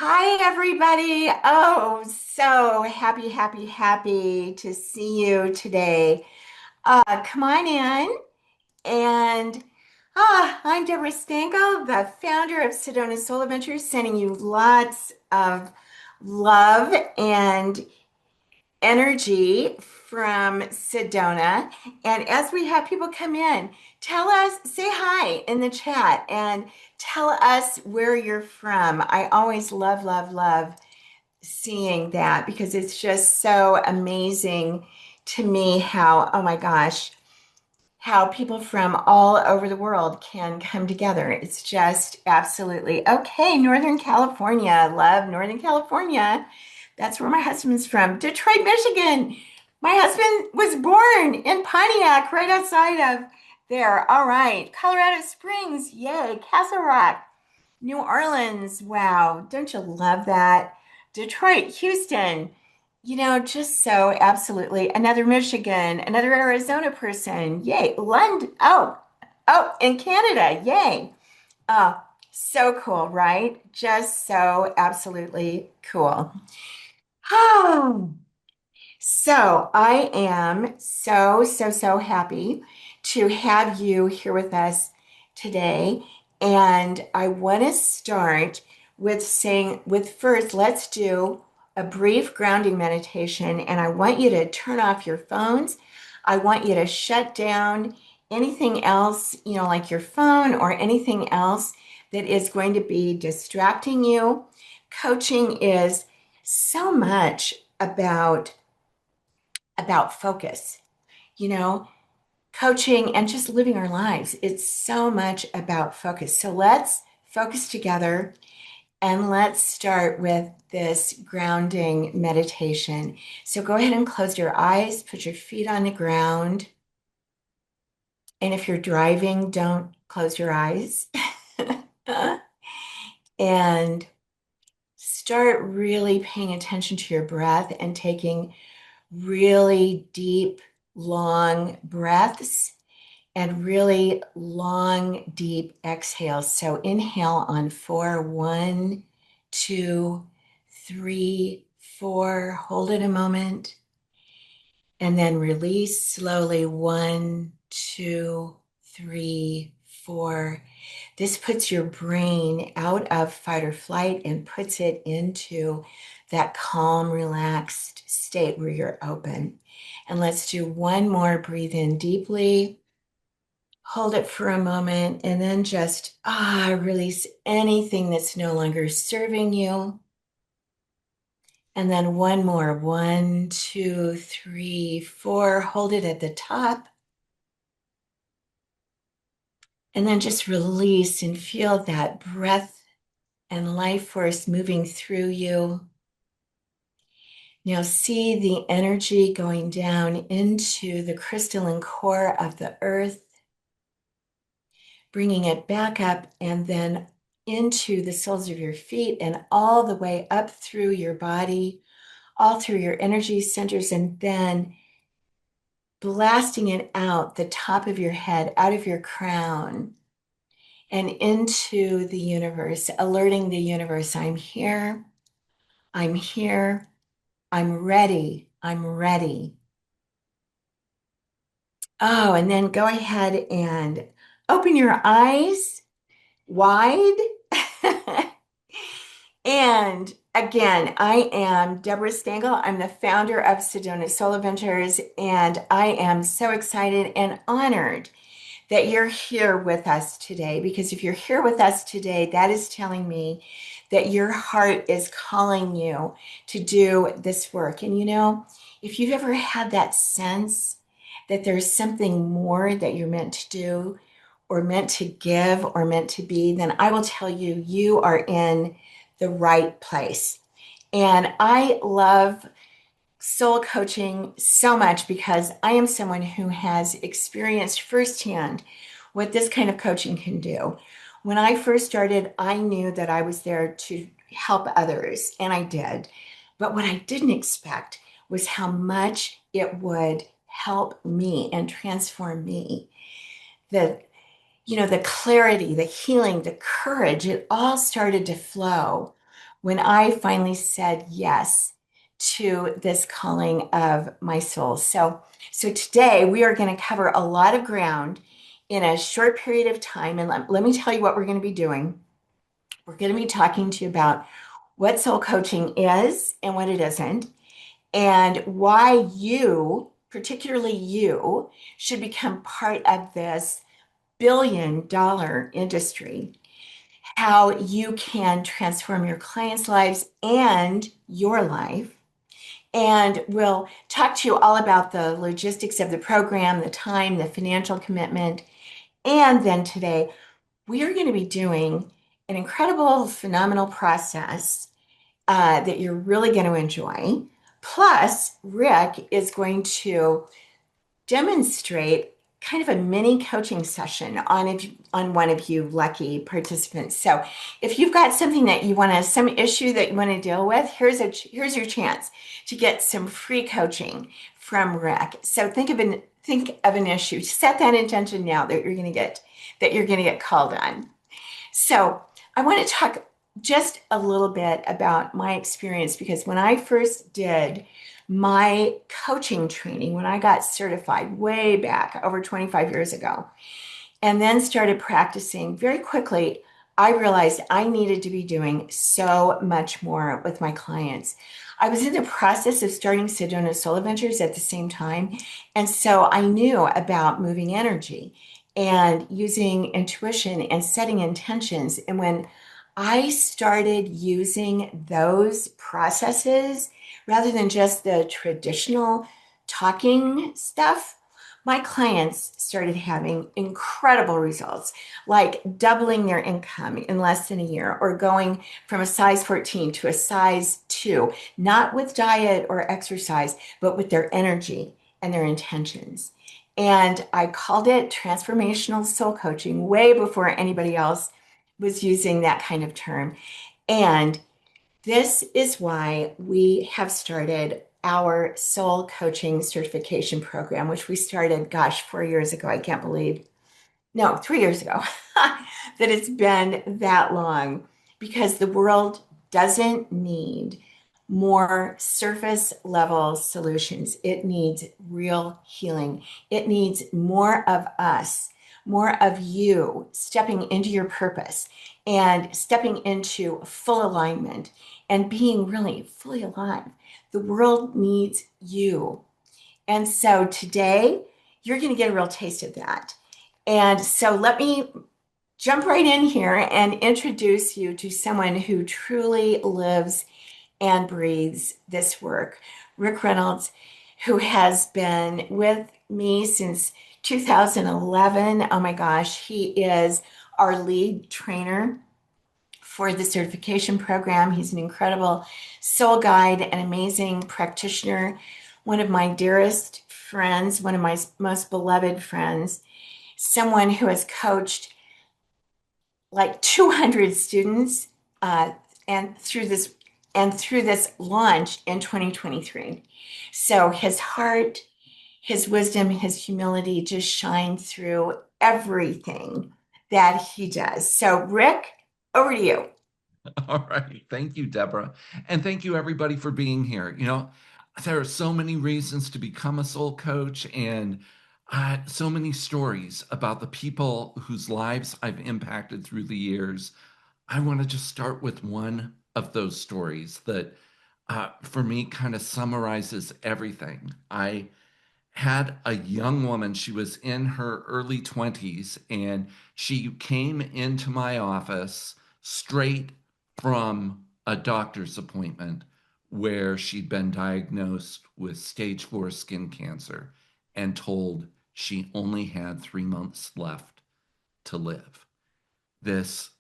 Hi, everybody. Oh, so happy, happy, happy to see you today. Come on in. And I'm Deborah Stanko, the founder of Sedona Soul Adventures, sending you lots of love and energy from Sedona. And as we have people come in, tell us, say hi in the chat and tell us where you're from. I always love, love, love seeing that because it's just so amazing to me how, oh my gosh, how people from all over the world can come together. It's just absolutely okay. Northern California, love Northern California. That's where my husband's from. Detroit, Michigan. My husband was born in Pontiac, right outside of there. All right. Colorado Springs, yay. Castle Rock. New Orleans, wow, don't you love that? Detroit, Houston, just so absolutely. Another Michigan, another Arizona person, yay. London, oh, in Canada, yay. Oh, so cool, right? Just so absolutely cool. Oh, so I am so, so, so happy to have you here with us today. And I want to start with saying, with first, let's do a brief grounding meditation. And I want you to turn off your phones. I want you to shut down anything else, like your phone or anything else that is going to be distracting you. Coaching is so much about focus, you know, coaching and just living our lives. It's so much about focus. So let's focus together and let's start with this grounding meditation. So go ahead and close your eyes, put your feet on the ground. And if you're driving, don't close your eyes. And start really paying attention to your breath and taking really deep, long breaths and really long, deep exhales. So inhale on four, one, two, three, four. Hold it a moment. And then release slowly. One, two, three, four. This puts your brain out of fight or flight and puts it into that calm, relaxed state where you're open. And let's do one more. Breathe in deeply. Hold it for a moment and then just release anything that's no longer serving you. And then one more. One, two, three, four. Hold it at the top. And then just release and feel that breath and life force moving through you. Now see the energy going down into the crystalline core of the earth, bringing it back up and then into the soles of your feet and all the way up through your body, all through your energy centers, and then blasting it out the top of your head, out of your crown, and into the universe, alerting the universe, I'm here, I'm here, I'm ready, I'm ready. Oh, and then go ahead and open your eyes wide. And again, I am Deborah Stengel. I'm the founder of Sedona Soul Adventures, and I am so excited and honored that you're here with us today. Because if you're here with us today, that is telling me that your heart is calling you to do this work. And if you've ever had that sense that there's something more that you're meant to do, or meant to give, or meant to be, then I will tell you, you are in the right place. And I love soul coaching so much because I am someone who has experienced firsthand what this kind of coaching can do. When I first started, I knew that I was there to help others, and I did. But what I didn't expect was how much it would help me and transform me. The the clarity, the healing, the courage, it all started to flow when I finally said yes to this calling of my soul. So today we are going to cover a lot of ground in a short period of time. And let me tell you what we're going to be doing. We're going to be talking to you about what soul coaching is and what it isn't, and why you, particularly you, should become part of this billion-dollar industry, how you can transform your clients' lives and your life. And we'll talk to you all about the logistics of the program, the time, the financial commitment. And then today, we are going to be doing an incredible, phenomenal process that you're really going to enjoy. Plus, Rick is going to demonstrate kind of a mini coaching session on one of you lucky participants. So if you've got something that you want to, some issue that you want to deal with, here's your chance to get some free coaching from Rick. So think of an issue. Set that intention now that you're going to get called on. So I want to talk just a little bit about my experience because when I first did my coaching training, when I got certified way back over 25 years ago, and then started practicing very quickly, I realized I needed to be doing so much more with my clients. I was in the process of starting Sedona Soul Adventures at the same time. And so I knew about moving energy and using intuition and setting intentions. And when I started using those processes rather than just the traditional talking stuff, my clients started having incredible results, like doubling their income in less than a year, or going from a size 14 to a size 2, not with diet or exercise, but with their energy and their intentions. And I called it transformational soul coaching way before anybody else was using that kind of term. And this is why we have started our soul coaching certification program, which we started, gosh, 4 years ago. I can't believe, no, 3 years ago, that it's been that long because the world doesn't need more surface level solutions. It needs real healing. It needs more of us, more of you stepping into your purpose and stepping into full alignment and being really fully alive. The world needs you. And so today, you're going to get a real taste of that. And so let me jump right in here and introduce you to someone who truly lives and breathes this work. Rick Reynolds, who has been with me since 2011. Oh my gosh, he is our lead trainer for the certification program. He's an incredible soul guide, an amazing practitioner, one of my dearest friends, one of my most beloved friends, someone who has coached like 200 students uh, and through this launch in 2023. So his heart, his wisdom, his humility just shine through everything that he does. So Rick, over to you. All right. Thank you, Deborah. And thank you, everybody, for being here. There are so many reasons to become a soul coach and so many stories about the people whose lives I've impacted through the years. I want to just start with one of those stories that, for me, kind of summarizes everything. I had a young woman, she was in her early 20s, and she came into my office straight from a doctor's appointment where she'd been diagnosed with stage 4 skin cancer and told she only had 3 months left to live. This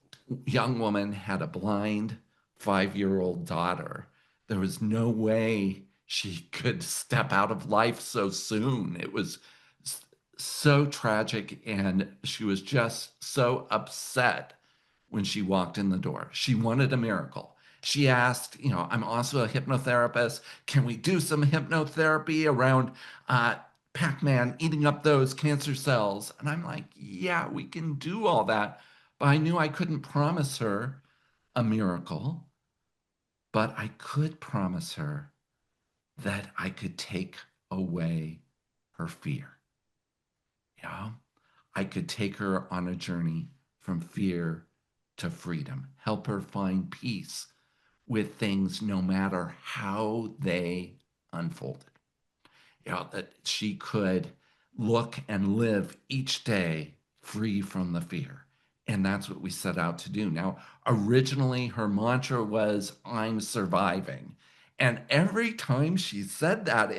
young woman had a blind 5-year-old daughter. There was no way she could step out of life so soon. It was so tragic, and she was just so upset when she walked in the door. She wanted a miracle. She asked, I'm also a hypnotherapist. Can we do some hypnotherapy around Pac-Man eating up those cancer cells? And I'm like, yeah, we can do all that. But I knew I couldn't promise her a miracle. but I could promise her that I could take away her fear. Yeah. I could take her on a journey from fear to freedom, help her find peace with things no matter how they unfolded. That she could look and live each day free from the fear. And that's what we set out to do. Now, originally, her mantra was, I'm surviving. And every time she said that,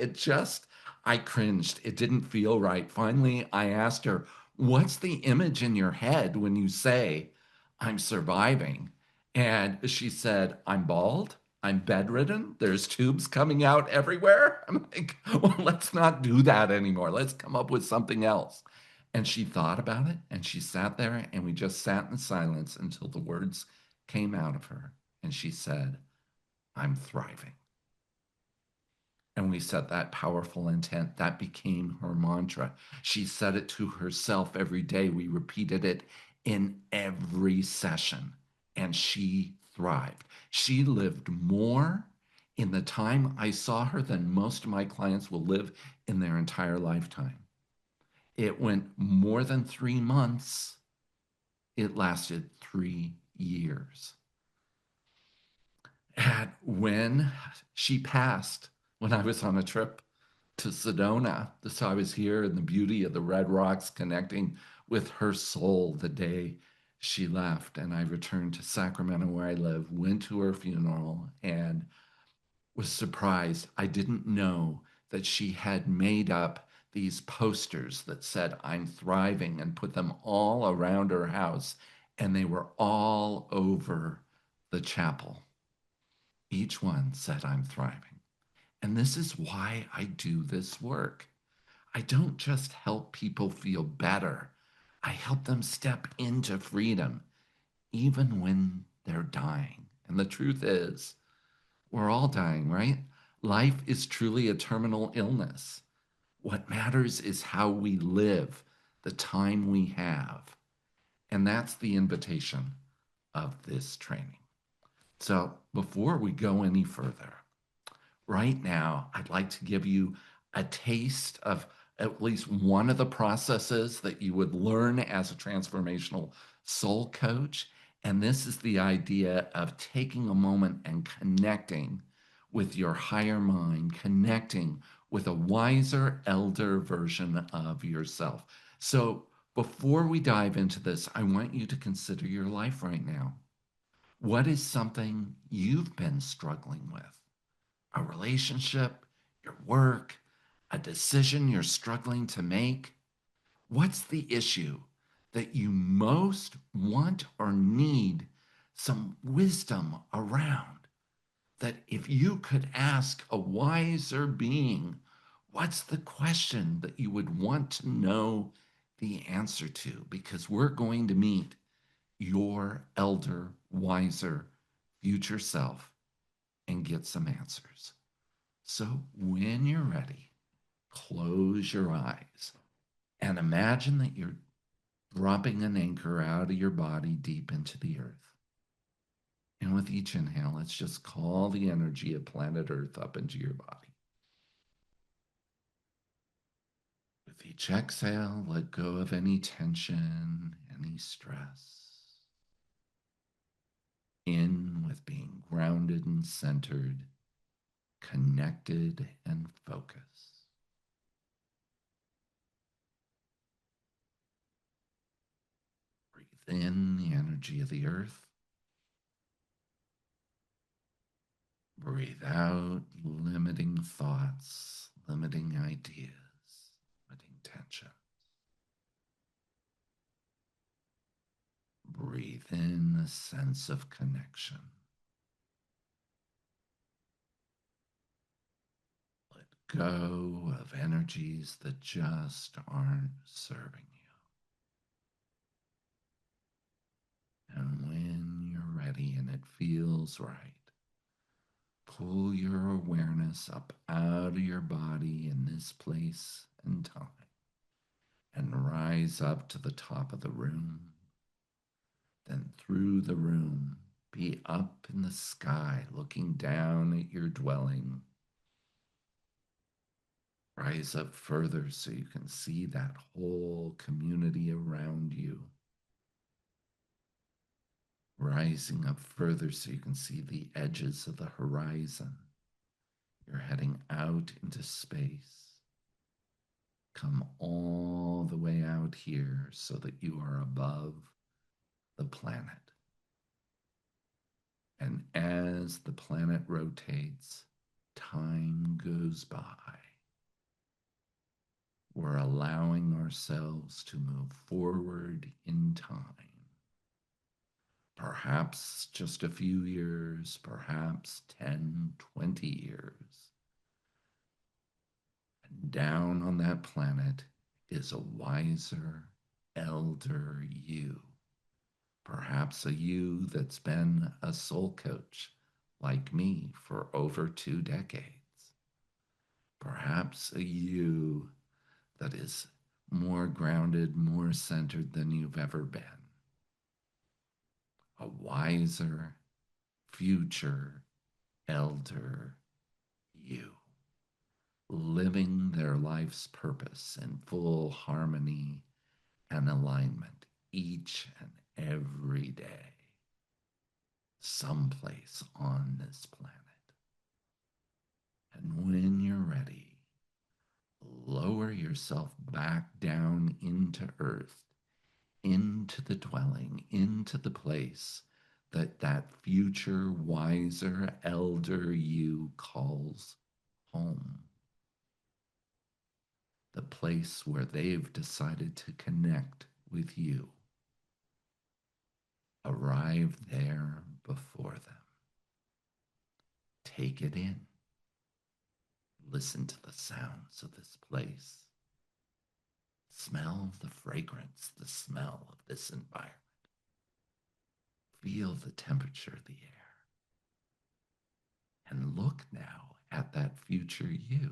I cringed. It didn't feel right. Finally, I asked her, what's the image in your head when you say, I'm surviving? And she said, I'm bald. I'm bedridden. There's tubes coming out everywhere. I'm like, well, let's not do that anymore. Let's come up with something else. And she thought about it and she sat there and we just sat in silence until the words came out of her. And she said, I'm thriving. And we set that powerful intent. That became her mantra. She said it to herself every day. We repeated it in every session, and she thrived. She lived more in the time I saw her than most of my clients will live in their entire lifetime. It went more than 3 months, it lasted 3 years. And when she passed, when I was on a trip to Sedona. So I was here in the beauty of the Red Rocks, connecting with her soul the day she left. And I returned to Sacramento, where I live, went to her funeral, and was surprised. I didn't know that she had made up these posters that said, I'm thriving, and put them all around her house. And they were all over the chapel. Each one said, I'm thriving. And this is why I do this work. I don't just help people feel better, I help them step into freedom, even when they're dying. And the truth is, we're all dying, right? Life is truly a terminal illness. What matters is how we live, the time we have. And that's the invitation of this training. So before we go any further, right now, I'd like to give you a taste of at least one of the processes that you would learn as a transformational soul coach. And this is the idea of taking a moment and connecting with your higher mind, connecting with a wiser, elder version of yourself. So, before we dive into this, I want you to consider your life right now. What is something you've been struggling with? A relationship, your work, a decision you're struggling to make? What's the issue that you most want or need some wisdom around? That if you could ask a wiser being, what's the question that you would want to know the answer to? Because we're going to meet your elder, wiser future self and get some answers. So when you're ready, close your eyes and imagine that you're dropping an anchor out of your body deep into the earth. And with each inhale, let's just call the energy of planet Earth up into your body. With each exhale, let go of any tension, any stress. In with being grounded and centered, connected and focused. Breathe in the energy of the earth. Breathe out limiting thoughts, limiting ideas, limiting tension. Breathe in a sense of connection. Let go of energies that just aren't serving you. And when you're ready and it feels right, pull your awareness up out of your body in this place and time and rise up to the top of the room, then through the room, Be up in the sky looking down at your dwelling. Rise up further so you can see that whole community around you. Rising up further so you can see the edges of the horizon. You're heading out into space. Come all the way out here so that you are above the planet. And as the planet rotates, time goes by. We're allowing ourselves to move forward in time. Perhaps just a few years, perhaps 10, 20 years. And down on that planet is a wiser, elder you. Perhaps a you that's been a soul coach like me for over 2 decades. Perhaps a you that is more grounded, more centered than you've ever been. A wiser, future, elder you, living their life's purpose in full harmony and alignment each and every day, someplace on this planet. And when you're ready, lower yourself back down into earth, into the dwelling, into the place that that future wiser elder you calls home. The place where they've decided to connect with you. Arrive there before them. Take it in. Listen to the sounds of this place. Smell the fragrance, the smell of this environment. Feel the temperature of the air. And look now at that future you,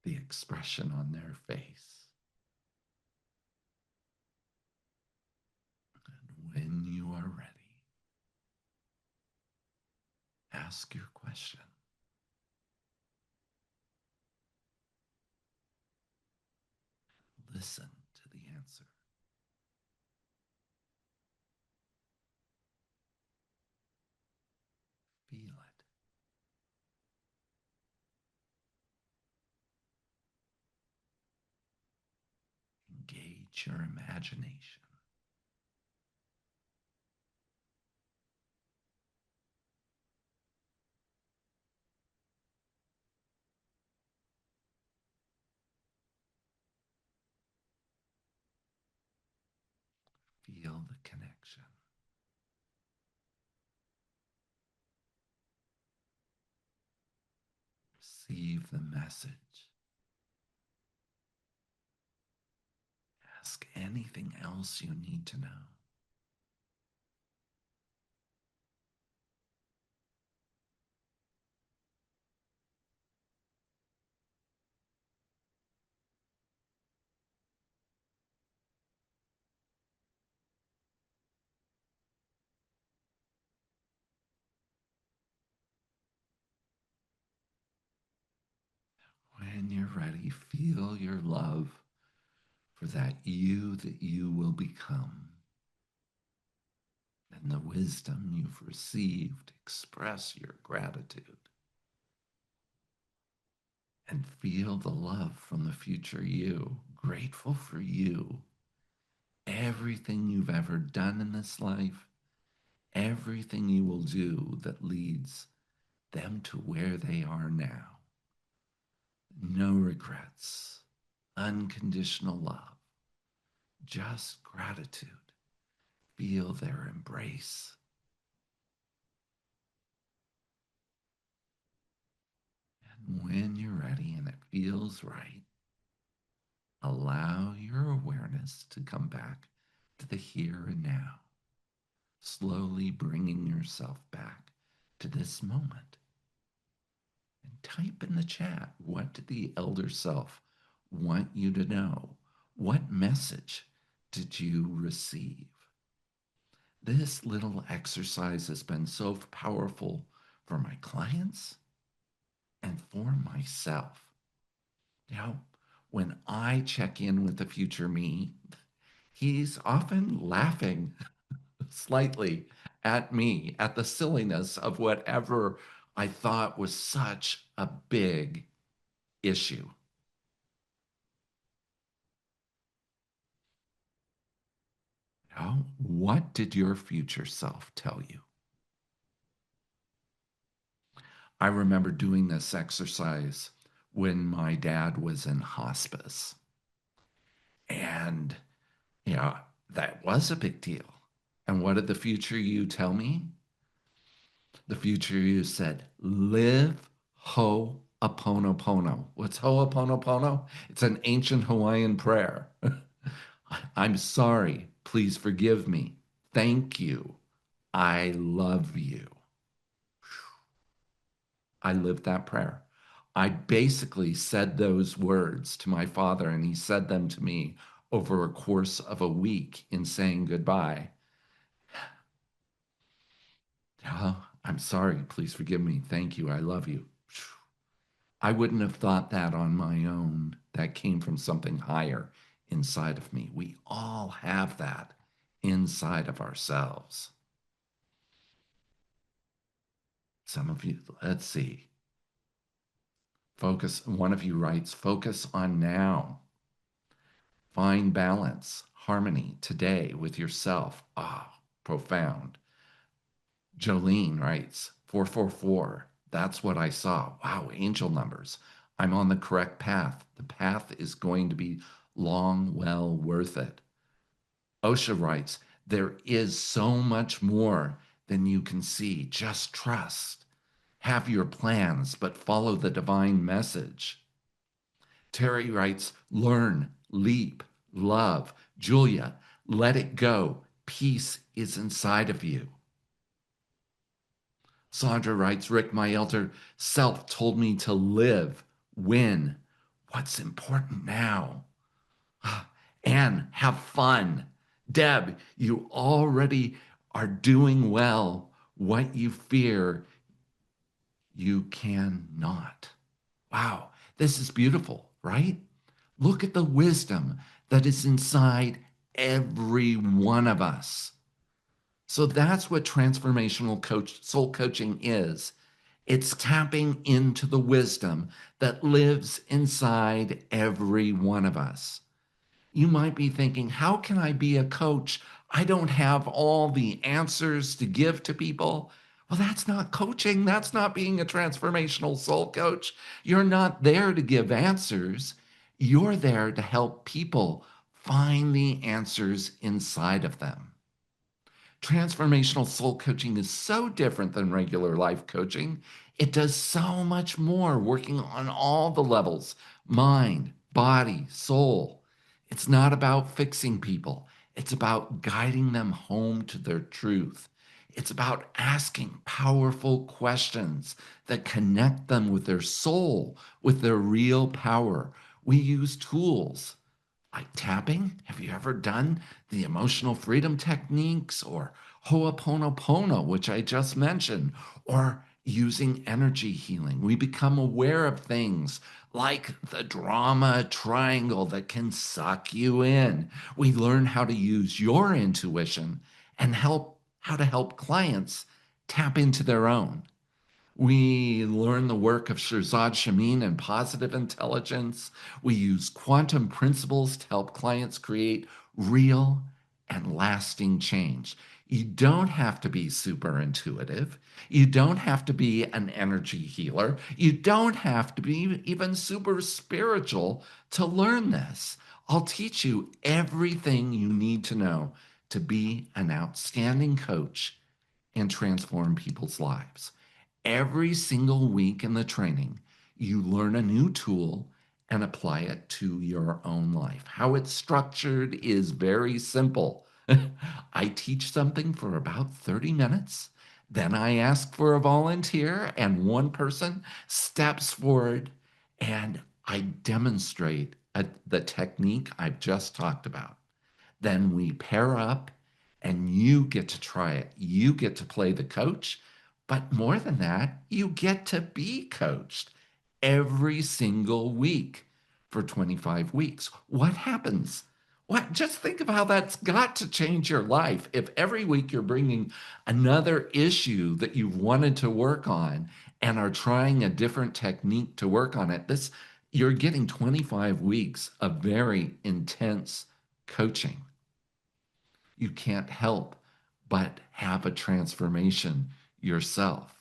the expression on their face. And when you are ready, ask your question. Listen to the answer. Feel it. Engage your imagination. Feel the connection. Receive the message. Ask anything else you need to know. When you're ready, feel your love for that you will become. And the wisdom you've received, express your gratitude. And feel the love from the future you, grateful for you. Everything you've ever done in this life, everything you will do that leads them to where they are now. No regrets, unconditional love, just gratitude. Feel their embrace. And when you're ready and it feels right, allow your awareness to come back to the here and now, slowly bringing yourself back to this moment. And type in the chat, what did the elder self want you to know? What message did you receive? this little exercise has been so powerful for my clients and for myself. You know, when I check in with the future me, he's often laughing slightly at me, at the silliness of whatever I thought was such a big issue. You know, what did your future self tell you? I remember doing this exercise when my dad was in hospice. And, you know, that was a big deal. And what did the future you tell me? The future you said, live Ho'oponopono. What's Ho'oponopono? It's an ancient Hawaiian prayer. I'm sorry. Please forgive me. Thank you. I love you. I lived that prayer. I basically said those words to my father, and he said them to me over a course of a week in saying goodbye. I'm sorry. Please forgive me. Thank you. I love you. I wouldn't have thought that on my own. That came from something higher inside of me. We all have that inside of ourselves. Some of you, let's see. Focus, one of you writes, focus on now. Find balance, harmony today with yourself. Ah, profound. Jolene writes, 444. That's what I saw. Wow, angel numbers. I'm on the correct path. The path is going to be long, well worth it. Osha writes, there is so much more than you can see. Just trust. Have your plans, but follow the divine message. Terry writes, learn, leap, love. Julia, let it go. Peace is inside of you. Sandra writes, Rick, my elder self told me to live, win. What's important now? And have fun. Deb, you already are doing well. What you fear, you cannot. Wow, this is beautiful, right? Look at the wisdom that is inside every one of us. So that's what transformational soul coaching is. It's tapping into the wisdom that lives inside every one of us. You might be thinking, how can I be a coach? I don't have all the answers to give to people. Well, that's not coaching. That's not being a transformational soul coach. You're not there to give answers. You're there to help people find the answers inside of them. Transformational soul coaching is so different than regular life coaching. It does so much more, working on all the levels: mind, body, soul. It's not about fixing people, it's about guiding them home to their truth. It's about asking powerful questions that connect them with their soul, with their real power. We use tools like tapping. Have you ever done the emotional freedom techniques or Ho'oponopono, which I just mentioned, or using energy healing? We become aware of things like the drama triangle that can suck you in. We learn how to use your intuition and how to help clients tap into their own. We learn the work of Shirzad Shamin and positive intelligence. We use quantum principles to help clients create real and lasting change. You don't have to be super intuitive. You don't have to be an energy healer. You don't have to be even super spiritual to learn this. I'll teach you everything you need to know to be an outstanding coach and transform people's lives. Every single week in the training, you learn a new tool and apply it to your own life. How it's structured is very simple. I teach something for about 30 minutes. Then I ask for a volunteer, and one person steps forward, and I demonstrate the technique I've just talked about. Then we pair up and you get to try it. You get to play the coach, but more than that, you get to be coached every single week for 25 weeks. What happens? What? Just think of how that's got to change your life. If every week you're bringing another issue that you've wanted to work on and are trying a different technique to work on it, this you're getting 25 weeks of very intense coaching. You can't help but have a transformation yourself.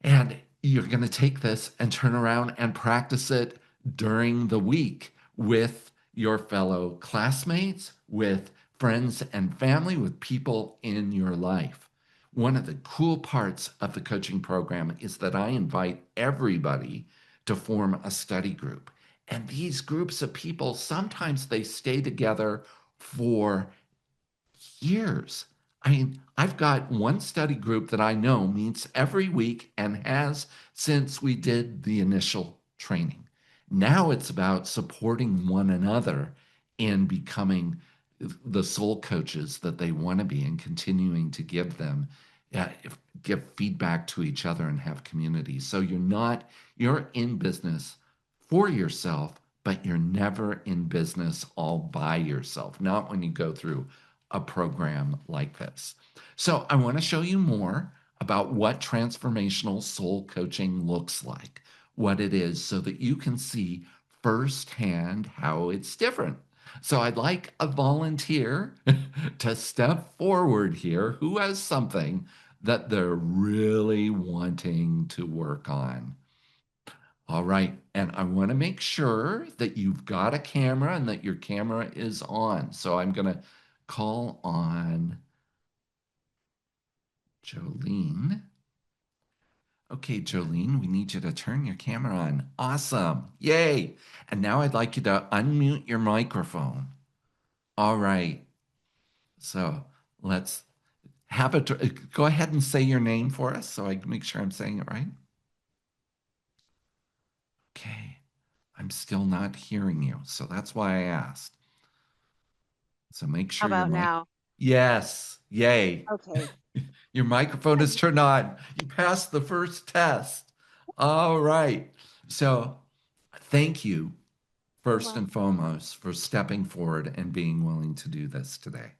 And you're going to take this and turn around and practice it during the week with your fellow classmates, with friends and family, with people in your life. One of the cool parts of the coaching program is that I invite everybody to form a study group. And these groups of people, sometimes they stay together for years. I mean, I've got one study group that I know meets every week and has since we did the initial training. Now it's about supporting one another in becoming the soul coaches that they want to be and continuing to give them, uh, give feedback to each other and have community. So you're in business for yourself, but you're never in business all by yourself, not when you go through a program like this. So, I want to show you more about what transformational soul coaching looks like, what it is, so that you can see firsthand how it's different. So, I'd like a volunteer to step forward here who has something that they're really wanting to work on. All right. And I want to make sure that you've got a camera and that your camera is on. So I'm going to call on Jolene. Okay, Jolene, we need you to turn your camera on. Awesome. Yay. And now I'd like you to unmute your microphone. All right. So let's have it. Go ahead and say your name for us so I can make sure I'm saying it right. Okay. I'm still not hearing you. So that's why I asked. So make How sure your about mic. now? Yes. Yay. Okay. Your microphone is turned on. You passed the first test. All right. So thank you, first Well, and foremost, for stepping forward and being willing to do this today.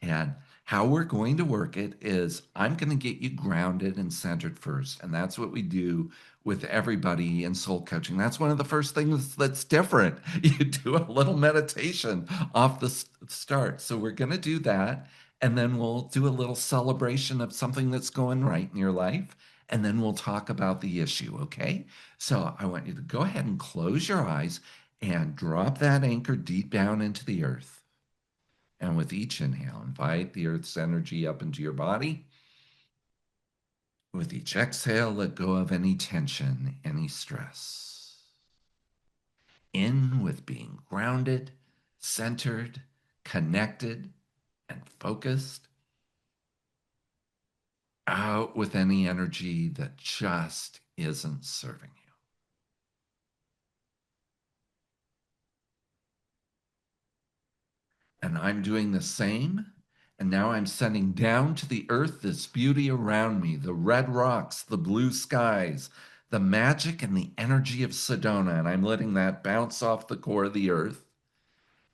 And how we're going to work it is I'm going to get you grounded and centered first. And that's what we do with everybody in soul coaching. That's one of the first things that's different. You do a little meditation off the start. So we're going to do that. And then we'll do a little celebration of something that's going right in your life. And then we'll talk about the issue. Okay. So I want you to go ahead and close your eyes and drop that anchor deep down into the earth. And with each inhale, invite the earth's energy up into your body. With each exhale, let go of any tension, any stress. In with being grounded, centered, connected, and focused. Out with any energy that just isn't serving you. And I'm doing the same. And now I'm sending down to the earth this beauty around me, the red rocks, the blue skies, the magic and the energy of Sedona. And I'm letting that bounce off the core of the earth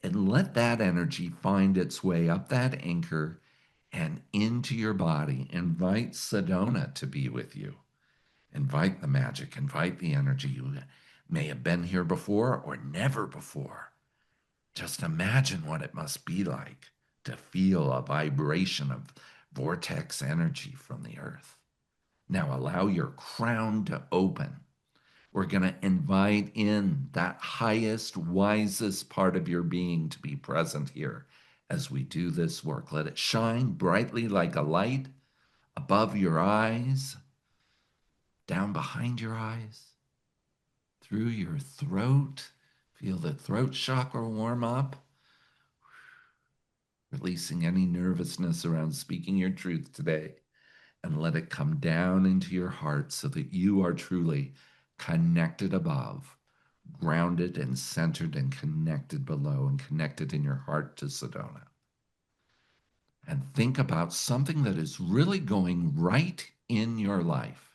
and let that energy find its way up that anchor and into your body. Invite Sedona to be with you. Invite the magic, invite the energy. You may have been here before or never before. Just imagine what it must be like to feel a vibration of vortex energy from the earth. Now allow your crown to open. We're going to invite in that highest, wisest part of your being to be present here as we do this work. Let it shine brightly like a light above your eyes, down behind your eyes, through your throat. Feel the throat chakra warm up, releasing any nervousness around speaking your truth today, and let it come down into your heart so that you are truly connected above, grounded and centered and connected below, and connected in your heart to Sedona. and think about something that is really going right in your life.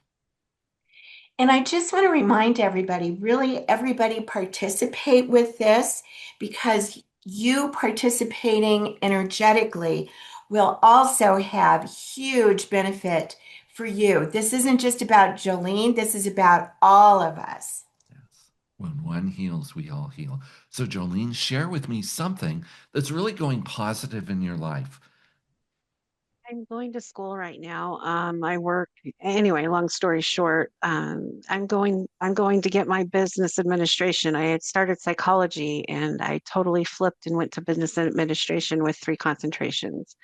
And I just want to remind everybody, really, everybody participate with this because you participating energetically will also have huge benefit for you. This isn't just about Jolene, this is about all of us. Yes. When one heals, we all heal. So, Jolene, share with me something that's really going positive in your life. I'm going to school right now. I work anyway, long story short, I'm going to get my business administration. I had started psychology and I totally flipped and went to business administration with three concentrations.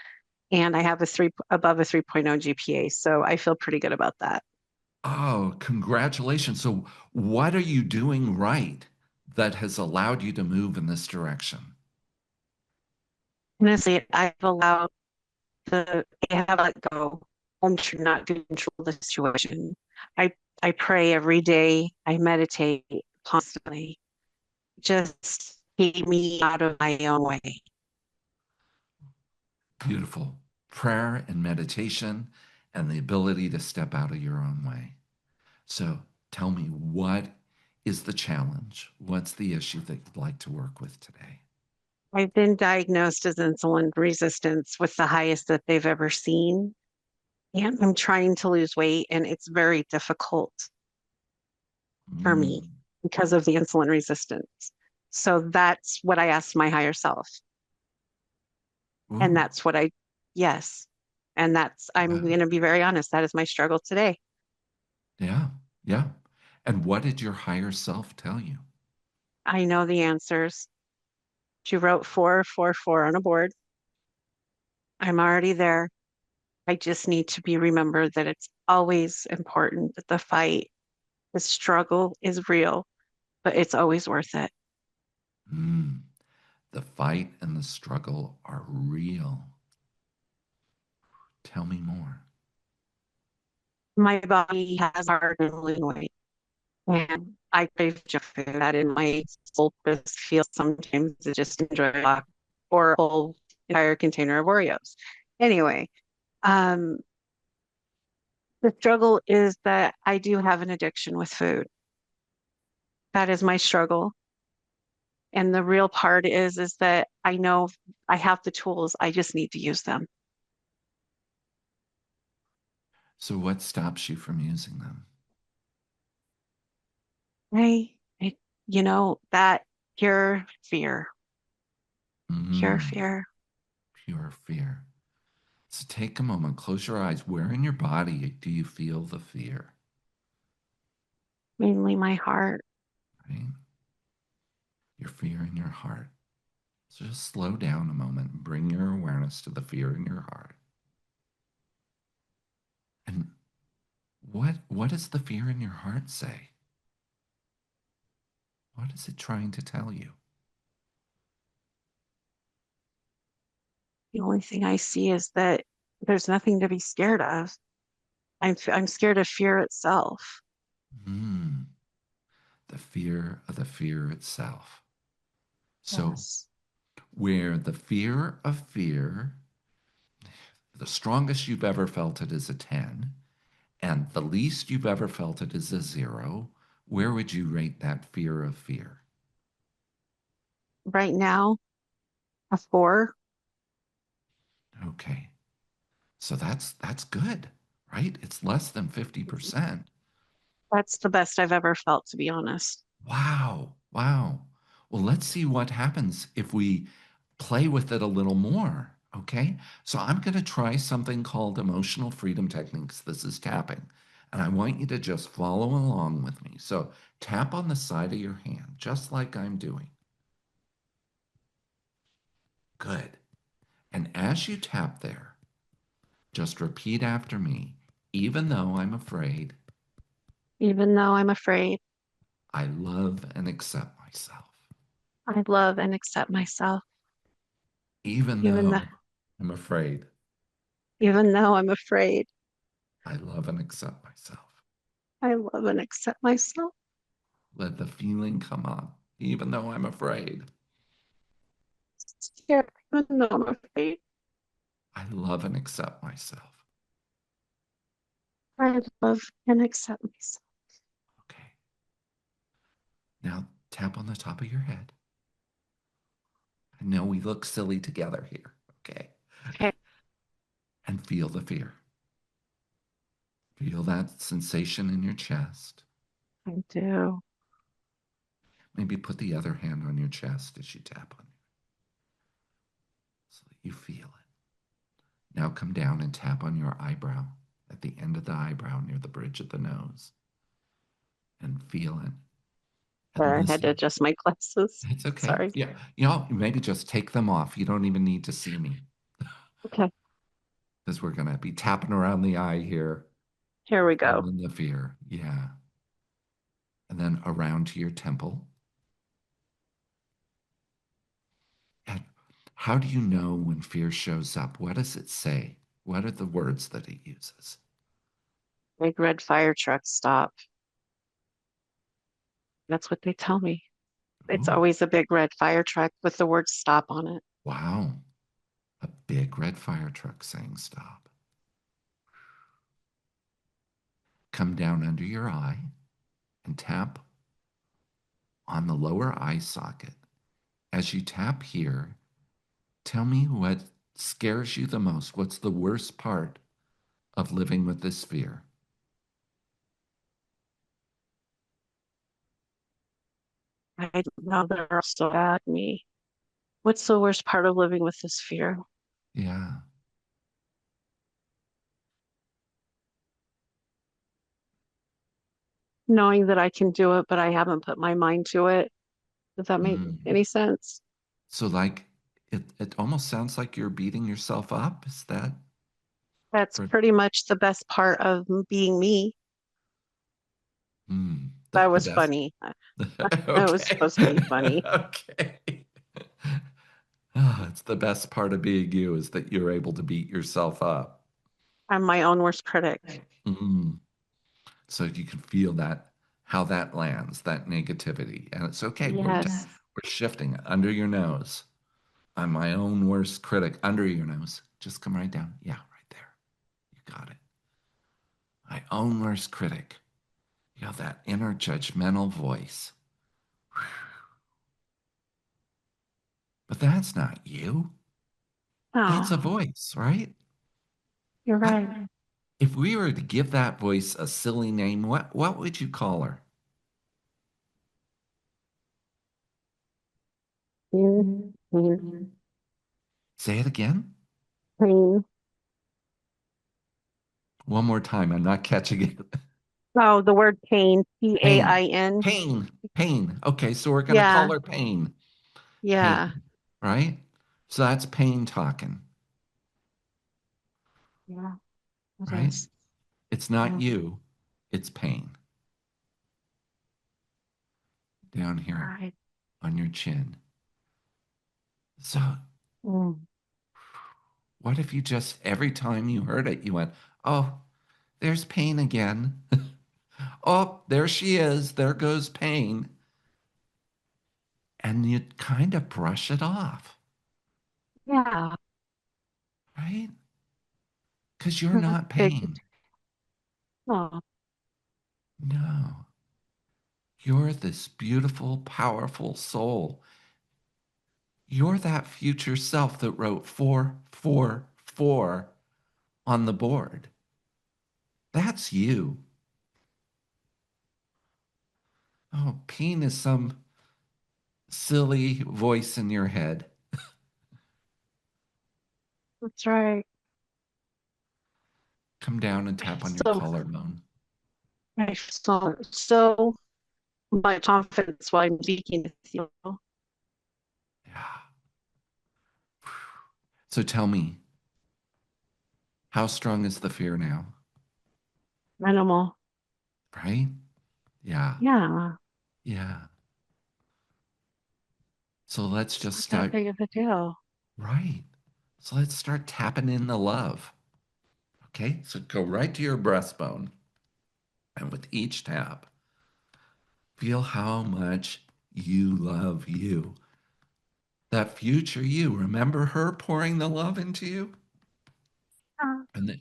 And I have a three above a 3.0 GPA. So I feel pretty good about that. Oh, congratulations. So, what are you doing right that has allowed you to move in this direction? Honestly, I've allowed I have let go. I'm not to control the situation. I I pray every day. I meditate constantly. Just keep me out of my own way. Beautiful. Prayer and meditation and the ability to step out of your own way. So, tell me, what is the challenge? What's the issue that you'd like to work with today? I've been diagnosed as insulin resistance with the highest that they've ever seen. And I'm trying to lose weight, and it's very difficult for me Mm. because of the insulin resistance. So that's what I asked my higher self. And Ooh, that's what I, yes. And I'm yeah, going to be very honest, that is my struggle today. yeah, yeah. And what did your higher self tell you? I know the answers. She wrote 444 on a board. I'm already there. I just need to be remembered that it's always important that the fight, the struggle is real, but it's always worth it. Mm. The fight and the struggle are real. Tell me more. My body has hard and losing weight, and I crave junk food. That in my soul just feels sometimes to just enjoy a block or a whole entire container of Oreos. Anyway, um, the struggle is that I do have an addiction with food. That is my struggle. And the real part is that I know I have the tools. I just need to use them. So, what stops you from using them? I that pure fear, pure Mm. fear, Pure fear. So, take a moment, close your eyes. Where in your body do you feel the fear? mainly my heart. Right? Your fear in your heart. So, just slow down a moment and bring your awareness to the fear in your heart. And what does the fear in your heart say? What is it trying to tell you? The only thing I see is that there's nothing to be scared of. I'm scared of fear itself. Hmm, the fear of the fear itself. So, Yes. where the fear of fear, the strongest you've ever felt it is a 10, and the least you've ever felt it is a 0, where would you rate that fear of fear? Right now, a 4. Okay. So that's good, right? It's less than 50%. That's the best I've ever felt, to be honest. Wow. Wow. Well, let's see what happens if we play with it a little more. Okay. So I'm going to try something called emotional freedom techniques. This is tapping. And I want you to just follow along with me. So tap on the side of your hand, just like I'm doing. Good. And as you tap there, just repeat after me. Even though I'm afraid, Even though I'm afraid, I love and accept myself. I love and accept myself. Even Even though, though I'm afraid, even though I'm afraid, I love and accept myself. I love and accept myself. Let the feeling come up, even though I'm afraid. Scared, even though I'm afraid. I love and accept myself. I love and accept myself. Okay. Now tap on the top of your head. I know we look silly together here. Okay. Okay. And feel the fear. Feel that sensation in your chest. I do. Maybe put the other hand on your chest as you tap on it so that you feel it. Now come down and tap on your eyebrow at the end of the eyebrow near the bridge of the nose and feel it and Sorry, I had to listen. adjust my glasses. It's okay. Sorry. Yeah. Maybe just take them off. You don't even need to see me Okay, because we're going to be tapping around the eye here, here we go. feeling the fear. Yeah. And then around to your temple. And how do you know when fear shows up? What does it say? What are the words that it uses? Big red fire truck stop. That's what they tell me. It's Oh, always a big red fire truck with the word stop on it. wow. A big red fire truck saying stop. Come down under your eye and tap on the lower eye socket. As you tap here, tell me what scares you the most. What's the worst part of living with this fear? I don't know they're still at me. What's the worst part of living with this fear? Yeah. Knowing that I can do it, but I haven't put my mind to it. Does that make Mm. any sense? So, like, it almost sounds like you're beating yourself up. Is that? That's Or, pretty much the best part of being me. That the was best? funny. It was Okay. supposed to be funny. Okay. Oh, it's the best part of being you is that you're able to beat yourself up. I'm my own worst critic. Mm. So you can feel that, how that lands, that negativity. And it's okay. Yes. We're shifting it under your nose. I'm my own worst critic under your nose. Just come right down. Yeah, right there. You got it. My own worst critic. You know, that inner judgmental voice. But that's not you. That's a Oh, voice, right? you're What, right. if we were to give that voice a silly name, what would you call her? Pain, pain, Say it again. pain. One more time. I'm not catching it. Oh, the word pain, Pain, Pain. pain. Okay, so we're going to call Yeah, her pain. yeah, Pain, right? So that's pain talking, yeah, it right? is. It's not Yeah, you, it's pain down here right. on your chin. So, Mm. what if you just, every time you heard it, you went, oh, there's pain again. Oh, there she is. There goes pain. And you kind of brush it off, Yeah, right? Because you're not not big. pain. Oh, No, you're this beautiful, powerful soul. You're that future self that wrote 444 on the board. That's you. Oh, pain is some silly voice in your head. that's right. Come down and tap on your So, collarbone. I so much confidence while I'm speaking with you. Yeah. So tell me, how strong is the fear now? Minimal. Right? Yeah. Yeah, Yeah. So let's it's just not that start. big of a deal. Right. So let's start tapping in the love. Okay. So go right to your breastbone. And with each tap, feel how much you love you. That future you. Remember her pouring the love into you? and that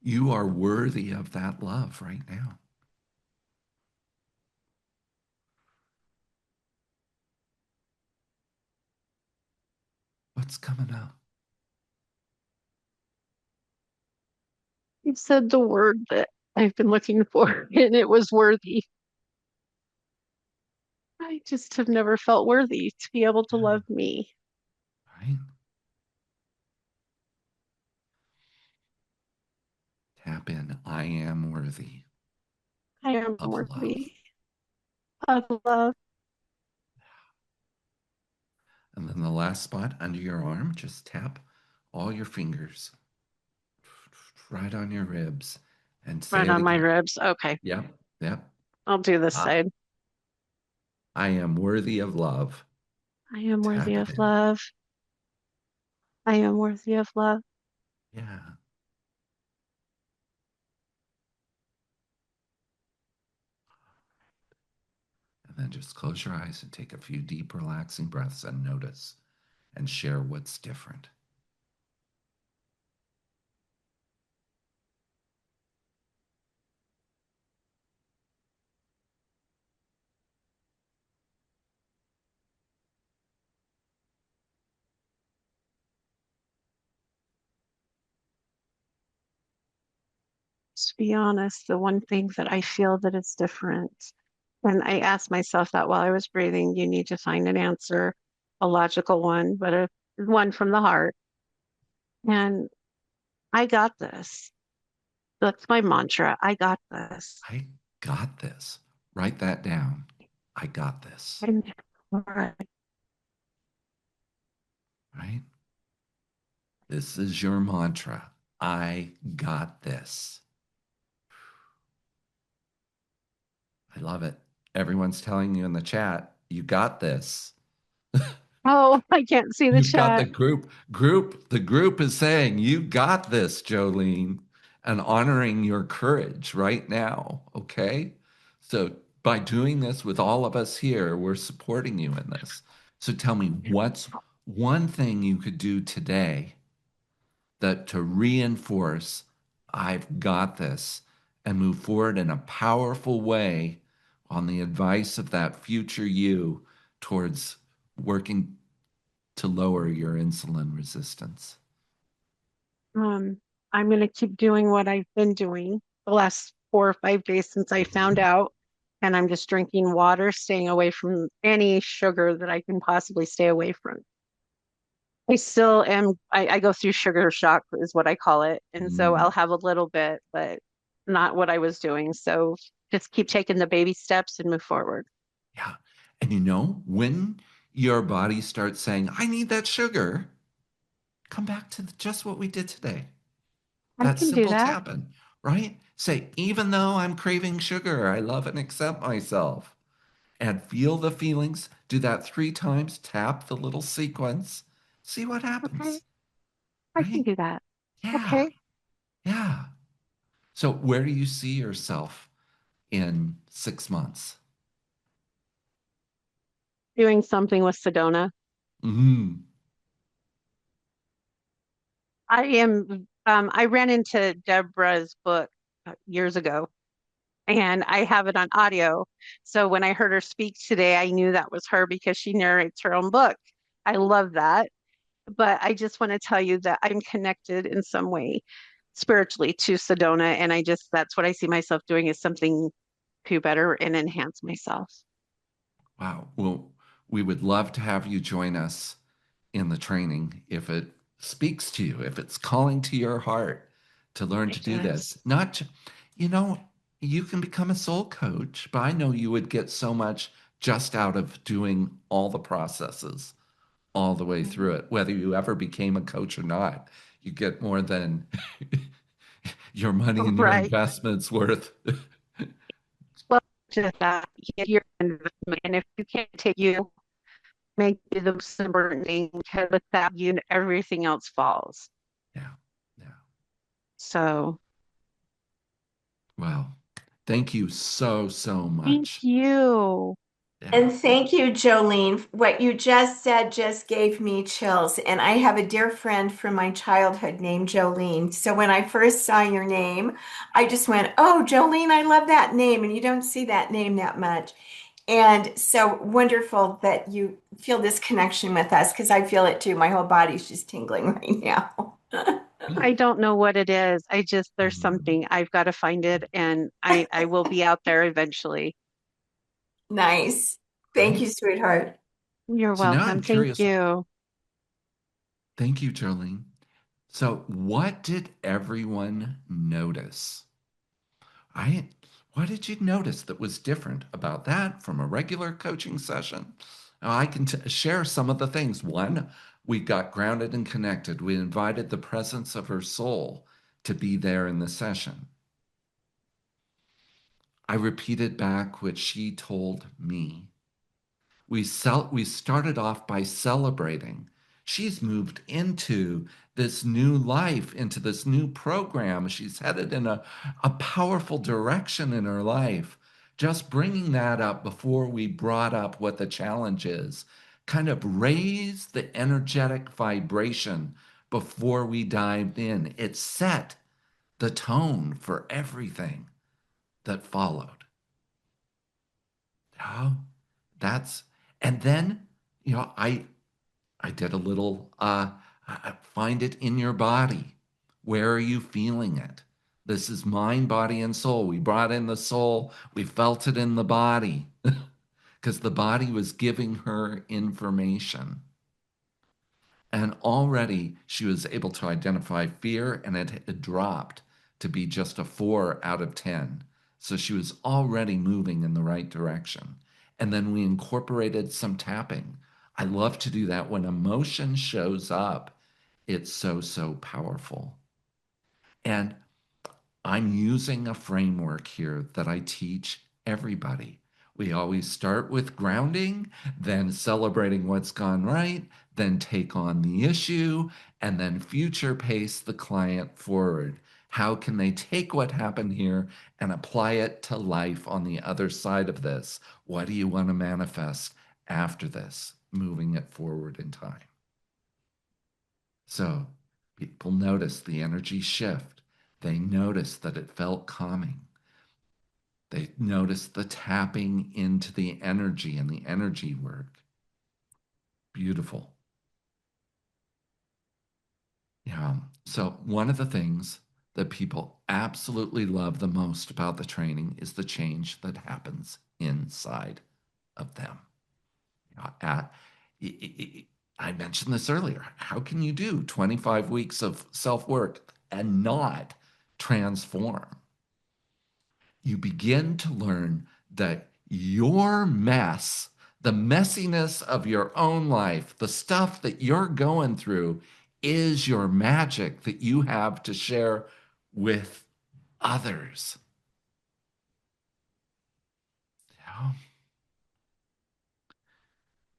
you are worthy of that love right now. What's coming up? You said the word that I've been looking for, and it was worthy. I just have never felt worthy to be able to Yeah, love me. right? Tap in. I am worthy I am of love. worthy of love. And then the last spot under your arm, just tap all your fingers right on your ribs and say Right it on my again. ribs. Okay, Yep, yep. I'll do this Ah, side. I am worthy of love. I am worthy Tap it of in. love. I am worthy of love. Yeah. And then just close your eyes and take a few deep, relaxing breaths and notice and share what's different. To be honest, the one thing that I feel that is different, and I asked myself that while I was breathing, you need to find an answer, a logical one, but a one from the heart. And I got this. That's my mantra. I got this. I got this. Write that down. I got this. And all right. Right? This is your mantra. I got this. I love it. Everyone's telling you in the chat, you got this. Oh, I can't see the You've got the chat. group is saying, you got this, Jolene, and honoring your courage right now. Okay. So by doing this with all of us here, we're supporting you in this. So tell me, what's one thing you could do today that to reinforce, I've got this, and move forward in a powerful way on the advice of that future you towards working to lower your insulin resistance? Um, I'm going to keep doing what I've been doing the last 4 or 5 days since I found out. And I'm just drinking water, staying away from any sugar that I can possibly stay away from. I still am, I go through sugar shock, is what I call it. And so I'll Mm, have a little bit, but not what I was doing. So just keep taking the baby steps and move forward. yeah. And you know, when your body starts saying, I need that sugar, come back to just what we did today. I That can do simple that. tapping, right? Say, even though I'm craving sugar, I love and accept myself. And feel the feelings. Do that 3 times. Tap the little sequence. See what Okay, happens, I can right? do that. Yeah, Okay. yeah. So, where do you see yourself in 6 months? Doing something with Sedona. Mm, I ran into Deborah's book years ago and I have it on audio. So when I heard her speak today, I knew that was her because she narrates her own book. I love that. But I just want to tell you that I'm connected in some way spiritually to Sedona. And that's what I see myself doing is something to better and enhance myself. wow. Well, we would love to have you join us in the training if it speaks to you, if it's calling to your heart to learn to It do does. this. Not, you know, you can become a soul coach, but I know you would get so much just out of doing all the processes all the way through it, whether you ever became a coach or not. You get more than your money and your Right. investments worth. Well, just that your investment. And if you can't take you, make you the most important thing because without you, everything else falls. Yeah. Yeah. So Well, thank you so, so thank much. you. Yeah. And thank you, Jolene. What you just said just gave me chills. And I have a dear friend from my childhood named Jolene. So when I first saw your name, I just went, oh, Jolene, I love that name. And you don't see that name that much. And so wonderful that you feel this connection with us because I feel it too. My whole body's just tingling right now. I don't know what it is. There's Mm. something. I've got to find it and I will be out there eventually. Nice. Thank Great. you, sweetheart. You're So now welcome. I'm Thank curious. you. Thank you, Jolene. So, what did everyone notice? I, what did you notice that was different about that from a regular coaching session? Now, I can share some of the things. One, we got grounded and connected. We invited the presence of her soul to be there in the session. I repeated back what she told me. We started off by celebrating. She's moved into this new life, into this new program. She's headed in a powerful direction in her life. Just bringing that up before we brought up what the challenge is, kind of raised the energetic vibration before we dived in. It set the tone for everything that followed. Oh, that's, and then, you know, I did a little find it in your body. Where are you feeling it? This is mind, body, and soul. We brought in the soul. We felt it in the body because the body was giving her information. And already she was able to identify fear, and it had dropped to be just a 4 out of 10. So she was already moving in the right direction. And then we incorporated some tapping. I love to do that when emotion shows up. It's so, so powerful. And I'm using a framework here that I teach everybody. We always start with grounding, then celebrating what's gone right, then take on the issue, and then future pace the client forward. How can they take what happened here and apply it to life on the other side of this? What do you want to manifest after this? Moving it forward in time. So people notice the energy shift. They notice that it felt calming. They notice the tapping into the energy and the energy work. Beautiful. Yeah. So, one of the things that people absolutely love the most about the training is the change that happens inside of them. At, I mentioned this earlier. How can you do 25 weeks of self work and not transform? You begin to learn that your mess, the messiness of your own life, the stuff that you're going through, is your magic that you have to share with others. Yeah.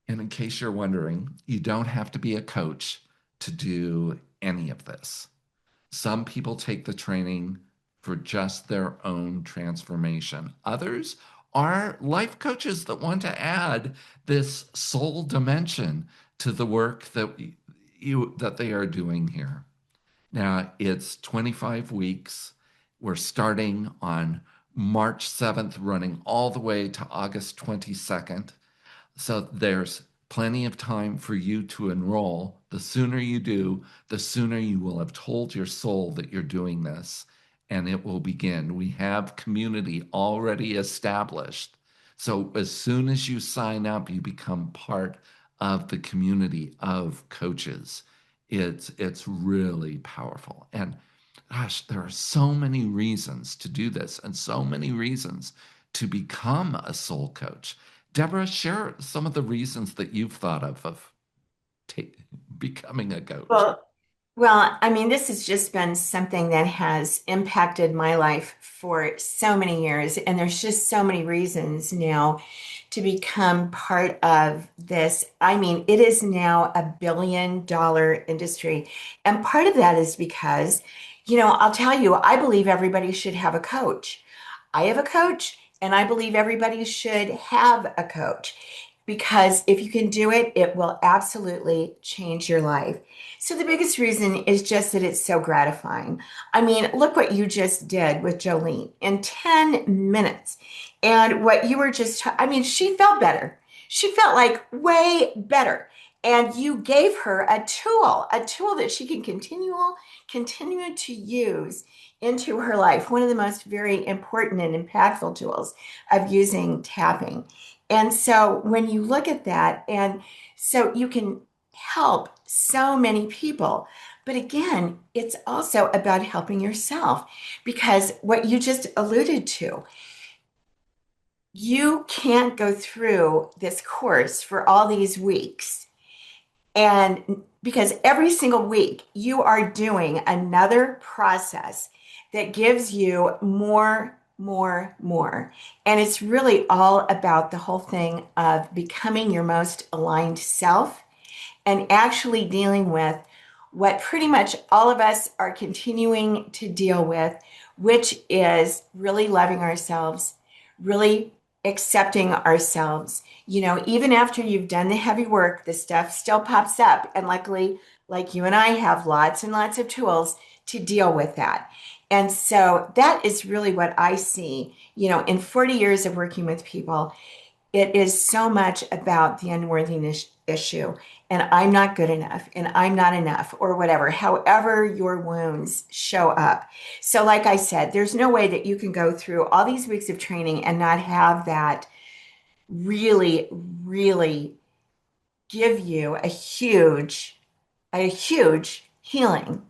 And in case you're wondering, you don't have to be a coach to do any of this. Some people take the training for just their own transformation. Others are life coaches that want to add this soul dimension to the work that they are doing here. Now, it's 25 weeks. We're starting on March 7th, running all the way to August 22nd. So there's plenty of time for you to enroll. The sooner you do, the sooner you will have told your soul that you're doing this, and it will begin. We have community already established. So as soon as you sign up, you become part of the community of coaches. It's really powerful. And gosh, there are so many reasons to do this and so many reasons to become a soul coach. Deborah, share some of the reasons that you've thought of ta- becoming a coach. Well, well, I mean, this has just been something that has impacted my life for so many years, and there's just so many reasons now to become part of this. I mean, it is now a $1 billion industry, and part of that is because, I'll tell you, I believe everybody should have a coach. I have a coach, And I believe everybody should have a coach because if you can do it, it will absolutely change your life. So the biggest reason is just that it's so gratifying. I mean, look what you just did with Jolene in 10 minutes. And what you were just, I mean, she felt better. She felt like way better. And you gave her a tool that she can continue to use into her life. One of the most very important and impactful tools of using tapping. And so when you look at that, and so you can help so many people. But again, it's also about helping yourself because what you just alluded to, you can't go through this course for all these weeks. And because every single week you are doing another process that gives you more, more, more. And it's really all about the whole thing of becoming your most aligned self and actually dealing with what pretty much all of us are continuing to deal with, which is really loving ourselves, really accepting ourselves. Even after you've done the heavy work, the stuff still pops up. And luckily, like you and I have lots and lots of tools to deal with that. And so that is really what I see, in 40 years of working with people. It is so much about the unworthiness issue, and I'm not good enough, and I'm not enough, or whatever, however your wounds show up. So, like I said, there's no way that you can go through all these weeks of training and not have that really, really give you a huge healing.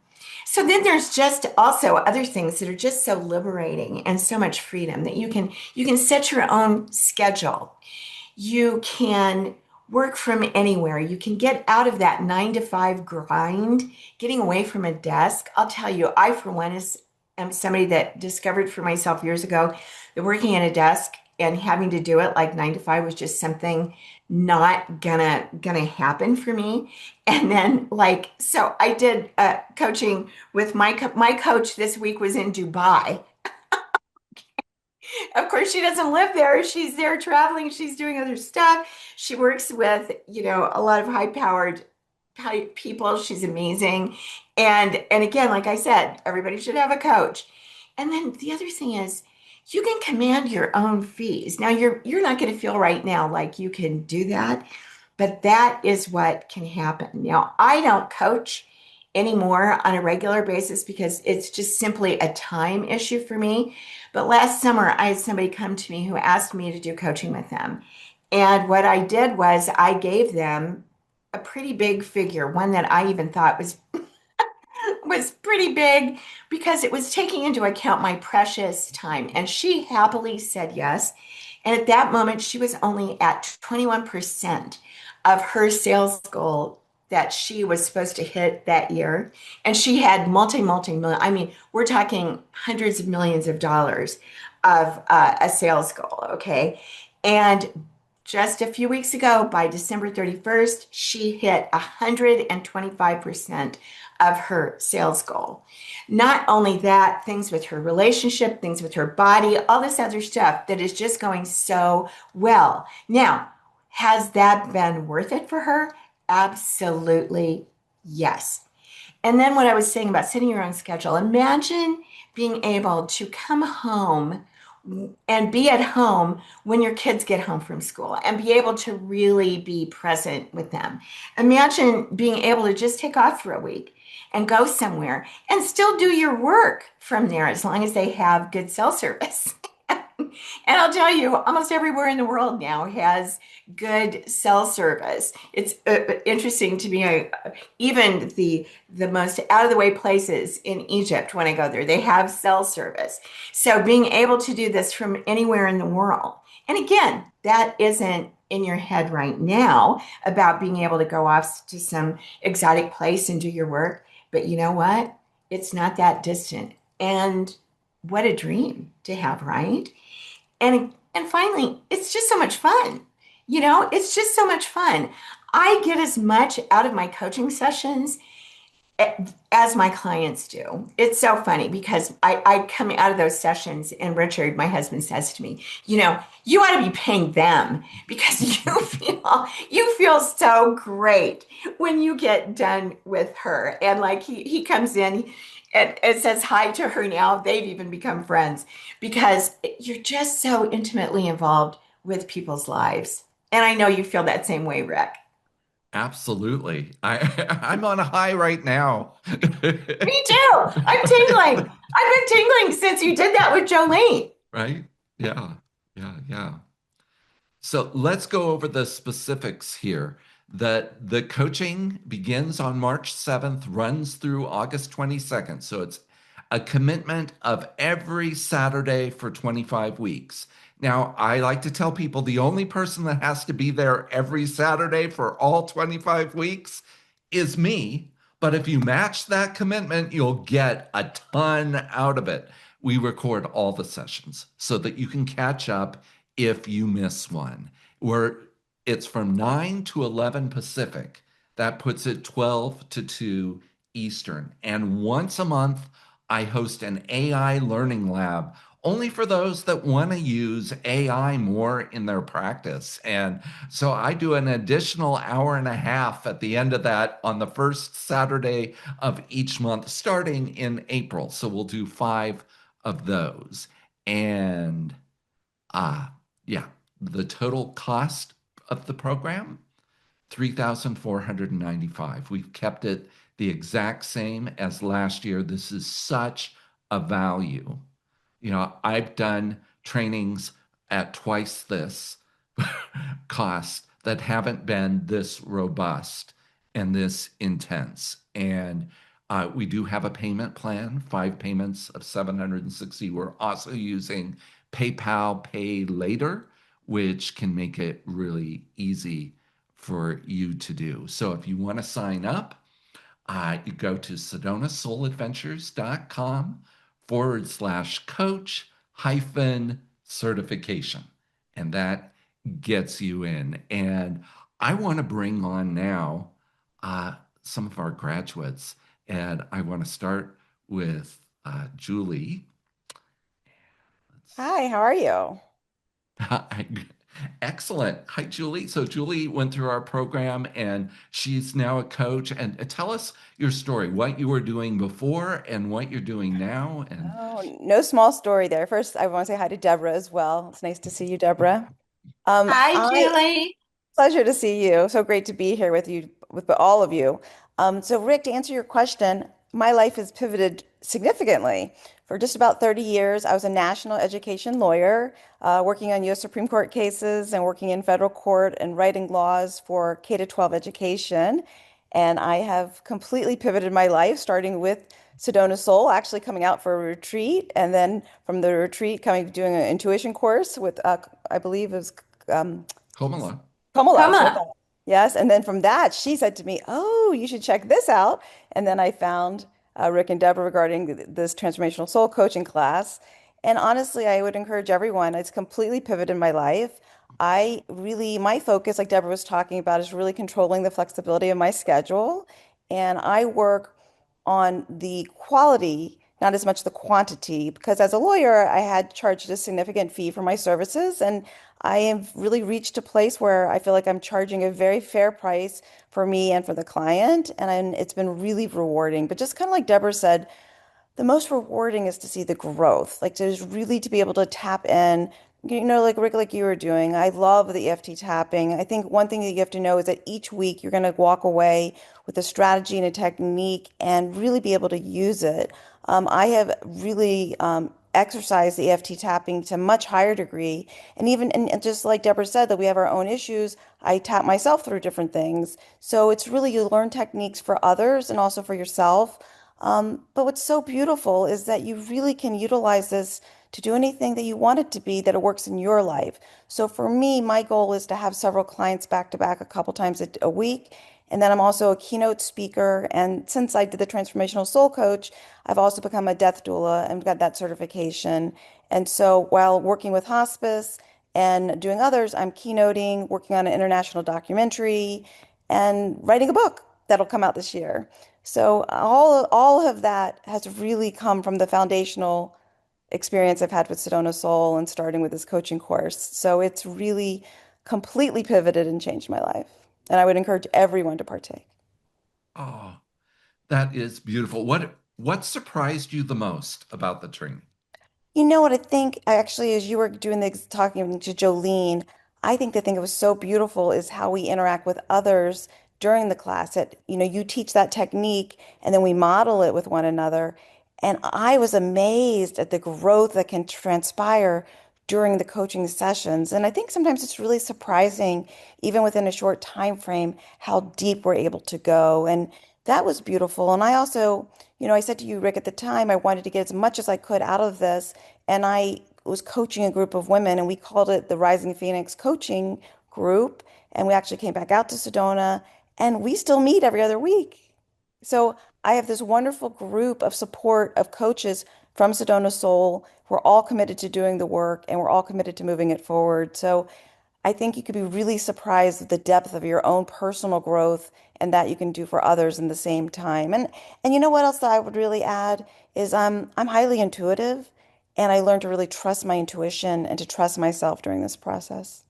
So then there's just also other things that are just so liberating and so much freedom that you can set your own schedule. You can work from anywhere. You can get out of that 9 to 5 grind, getting away from a desk. I'll tell you, I, for one, am somebody that discovered for myself years ago that working at a desk and having to do it like 9 to 5 was just something not gonna happen for me. And then so I did coaching with my coach this week was in Dubai. Of course, she doesn't live there. She's there traveling. She's doing other stuff. She works with, a lot of high-powered people. She's amazing. And again, like I said, everybody should have a coach. And then the other thing is you can command your own fees. Now you're not going to feel right now like you can do that, but that is what can happen. Now, I don't coach anymore on a regular basis because it's just simply a time issue for me. But last summer, I had somebody come to me who asked me to do coaching with them. And what I did was I gave them a pretty big figure, one that I even thought was pretty big because it was taking into account my precious time. And she happily said yes. And at that moment, she was only at 21% of her sales goal that she was supposed to hit that year. And she had multi-million, I mean, we're talking hundreds of millions of dollars of a sales goal, okay? And just a few weeks ago, by December 31st, she hit 125% of her sales goal. Not only that, things with her relationship, things with her body, all this other stuff that is just going so well. Now, has that been worth it for her? Absolutely, yes. And then what I was saying about setting your own schedule, imagine being able to come home and be at home when your kids get home from school and be able to really be present with them. Imagine being able to just take off for a week and go somewhere and still do your work from there as long as they have good cell service. And I'll tell you, almost everywhere in the world now has good cell service. It's interesting to me. Even the most out of the way places in Egypt, when I go there, they have cell service. So being able to do this from anywhere in the world, and again, that isn't in your head right now about being able to go off to some exotic place and do your work. But you know what? It's not that distant. And what a dream to have, right? And finally, it's just so much fun. It's just so much fun. I get as much out of my coaching sessions as my clients do. It's so funny because I come out of those sessions and Richard, my husband, says to me, you ought to be paying them because you feel so great when you get done with her. And like he comes in and says hi to her now. They've even become friends because you're just so intimately involved with people's lives. And I know you feel that same way, Rick. Absolutely. I'm on a high right now. Me too. I'm tingling. I've been tingling since you did that with Jolene. Right? Yeah. Yeah. Yeah. So let's go over the specifics here. The coaching begins on March 7th, runs through August 22nd. So it's a commitment of every Saturday for 25 weeks. Now, I like to tell people the only person that has to be there every Saturday for all 25 weeks is me. But if you match that commitment, you'll get a ton out of it. We record all the sessions so that you can catch up if you miss one. Where it's from 9 to 11 Pacific. That puts it 12 to 2 Eastern. And once a month, I host an AI learning lab only for those that want to use AI more in their practice. And so I do an additional hour and a half at the end of that on the first Saturday of each month, starting in April. So we'll do 5 of those. And yeah, the total cost of the program, 3,495. We've kept it the exact same as last year. This is such a value. I've done trainings at twice this cost that haven't been this robust and this intense. And we do have a payment plan, 5 payments of 760. We're also using PayPal Pay Later, which can make it really easy for you to do. So if you want to sign up, you go to sedonasouladventures.com/coach hyphen certification. And that gets you in. And I want to bring on now some of our graduates. And I want to start with Julie. Hi, how are you? Excellent. Hi, Julie. So, Julie went through our program and she's now a coach. And tell us your story, what you were doing before and what you're doing now. And Oh, no small story there. First, I want to say hi to Deborah as well. It's nice to see you, Deborah. Hi, I Julie. Pleasure to see you. So great to be here with you, with all of you. So Rick, to answer your question, my life has pivoted significantly. For just about 30 years, I was a national education lawyer, working on U.S. Supreme Court cases and working in federal court and writing laws for K to 12 education. And I have completely pivoted my life, starting with Sedona Soul, actually coming out for a retreat, and then from the retreat, coming doing an intuition course with, I believe it was um, Komala. Kamala, Come that's what I on. thought. Yes, and then from that, she said to me, "Oh, you should check this out." And then I found Rick and Deborah regarding this transformational soul coaching class. And honestly, I would encourage everyone. It's completely pivoted my life. My focus, like Deborah was talking about, is really controlling the flexibility of my schedule. And I work on the quality, not as much the quantity, because as a lawyer, I had charged a significant fee for my services. And I have really reached a place where I feel like I'm charging a very fair price for me and for the client. And it's been really rewarding. But just kind of like Deborah said, the most rewarding is to see the growth, like to really to be able to tap in, like Rick, like you were doing. I love the EFT tapping. I think one thing that you have to know is that each week you're going to walk away with a strategy and a technique and really be able to use it. I have really exercised the EFT tapping to a much higher degree. And just like Deborah said, that we have our own issues, I tap myself through different things. So it's really you learn techniques for others and also for yourself. But what's so beautiful is that you really can utilize this to do anything that you want it to be, that it works in your life. So for me, my goal is to have several clients back to back a couple times a week. And then I'm also a keynote speaker. And since I did the Transformational Soul Coach, I've also become a death doula and got that certification. And so while working with hospice and doing others, I'm keynoting, working on an international documentary, and writing a book that'll come out this year. So all of that has really come from the foundational experience I've had with Sedona Soul and starting with this coaching course. So it's really completely pivoted and changed my life. And I would encourage everyone to partake. Oh, that is beautiful. What surprised you the most about the training? You know what I think, I actually, as you were doing this, talking to Jolene, I think the thing that was so beautiful is how we interact with others during the class. That, you teach that technique and then we model it with one another. And I was amazed at the growth that can transpire during the coaching sessions. And I think sometimes it's really surprising, even within a short time frame, how deep we're able to go. And that was beautiful. And I also, I said to you, Rick, at the time, I wanted to get as much as I could out of this. And I was coaching a group of women, and we called it the Rising Phoenix Coaching Group. And we actually came back out to Sedona, and we still meet every other week. So I have this wonderful group of support of coaches from Sedona Soul. We're all committed to doing the work, and we're all committed to moving it forward. So I think you could be really surprised at the depth of your own personal growth and that you can do for others in the same time. And you know what else that I would really add is I'm highly intuitive, and I learned to really trust my intuition and to trust myself during this process.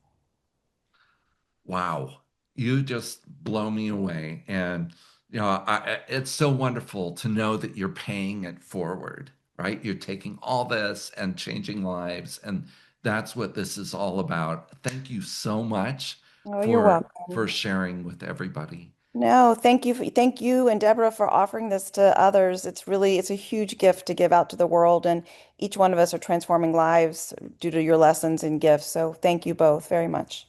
Wow, you just blow me away. And, it's so wonderful to know that you're paying it forward, right? You're taking all this and changing lives. And that's what this is all about. Thank you so much Oh, you're for welcome. sharing with everybody. No, thank you and Deborah for offering this to others. It's a huge gift to give out to the world, and each one of us are transforming lives due to your lessons and gifts. So thank you both very much.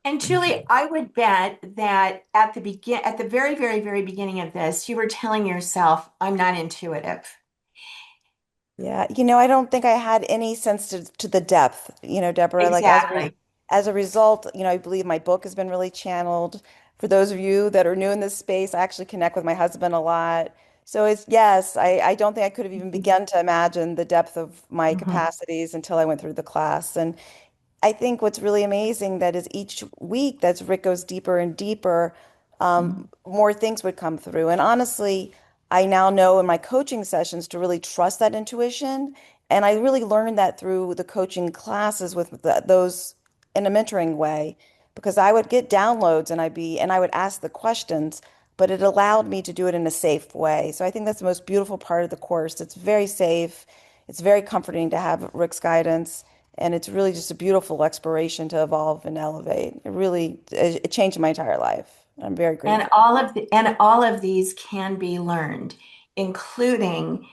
And Thank Julie, you. I would bet that at the very, very, very beginning of this, you were telling yourself, I'm not intuitive. Yeah, I don't think I had any sense to the depth, Deborah, like Exactly. as a result, I believe my book has been really channeled. For those of you that are new in this space, I actually connect with my husband a lot. So yes, I don't think I could have even begun to imagine the depth of my Mhm. capacities until I went through the class. And I think what's really amazing that is each week that Rick goes deeper and deeper, more things would come through. And honestly, I now know in my coaching sessions to really trust that intuition. And I really learned that through the coaching classes with those in a mentoring way, because I would get downloads and I would ask the questions, but it allowed me to do it in a safe way. So I think that's the most beautiful part of the course. It's very safe. It's very comforting to have Rick's guidance. And it's really just a beautiful exploration to evolve and elevate. It changed my entire life. I'm very grateful. And all of these can be learned, including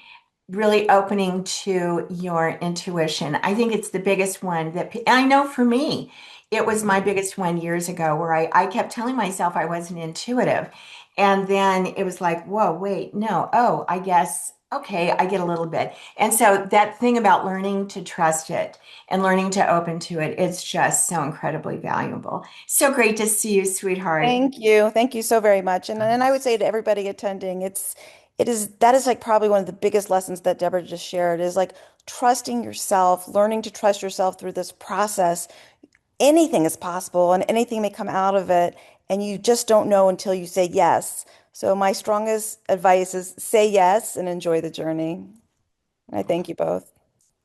really opening to your intuition. I think it's the biggest one I know for me, it was my biggest one years ago where I kept telling myself I wasn't intuitive. And then it was like, whoa, wait, no. Oh, I guess, okay, I get a little bit. And so that thing about learning to trust it and learning to open to it, it's just so incredibly valuable. So great to see you, sweetheart. Thank you. Thank you so very much. And I would say to everybody attending, that is like probably one of the biggest lessons that Deborah just shared is like trusting yourself, learning to trust yourself through this process. Anything is possible and anything may come out of it, and you just don't know until you say yes. So my strongest advice is say yes and enjoy the journey. I thank you both.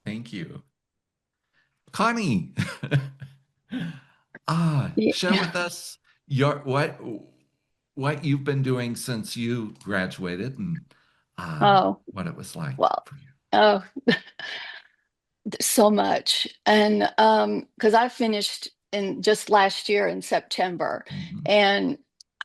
Thank you. Connie, Yeah. share with us your what you've been doing since you graduated and Oh, what it was like well, for you. oh, so much. And because I finished in just last year in September, Mhm. and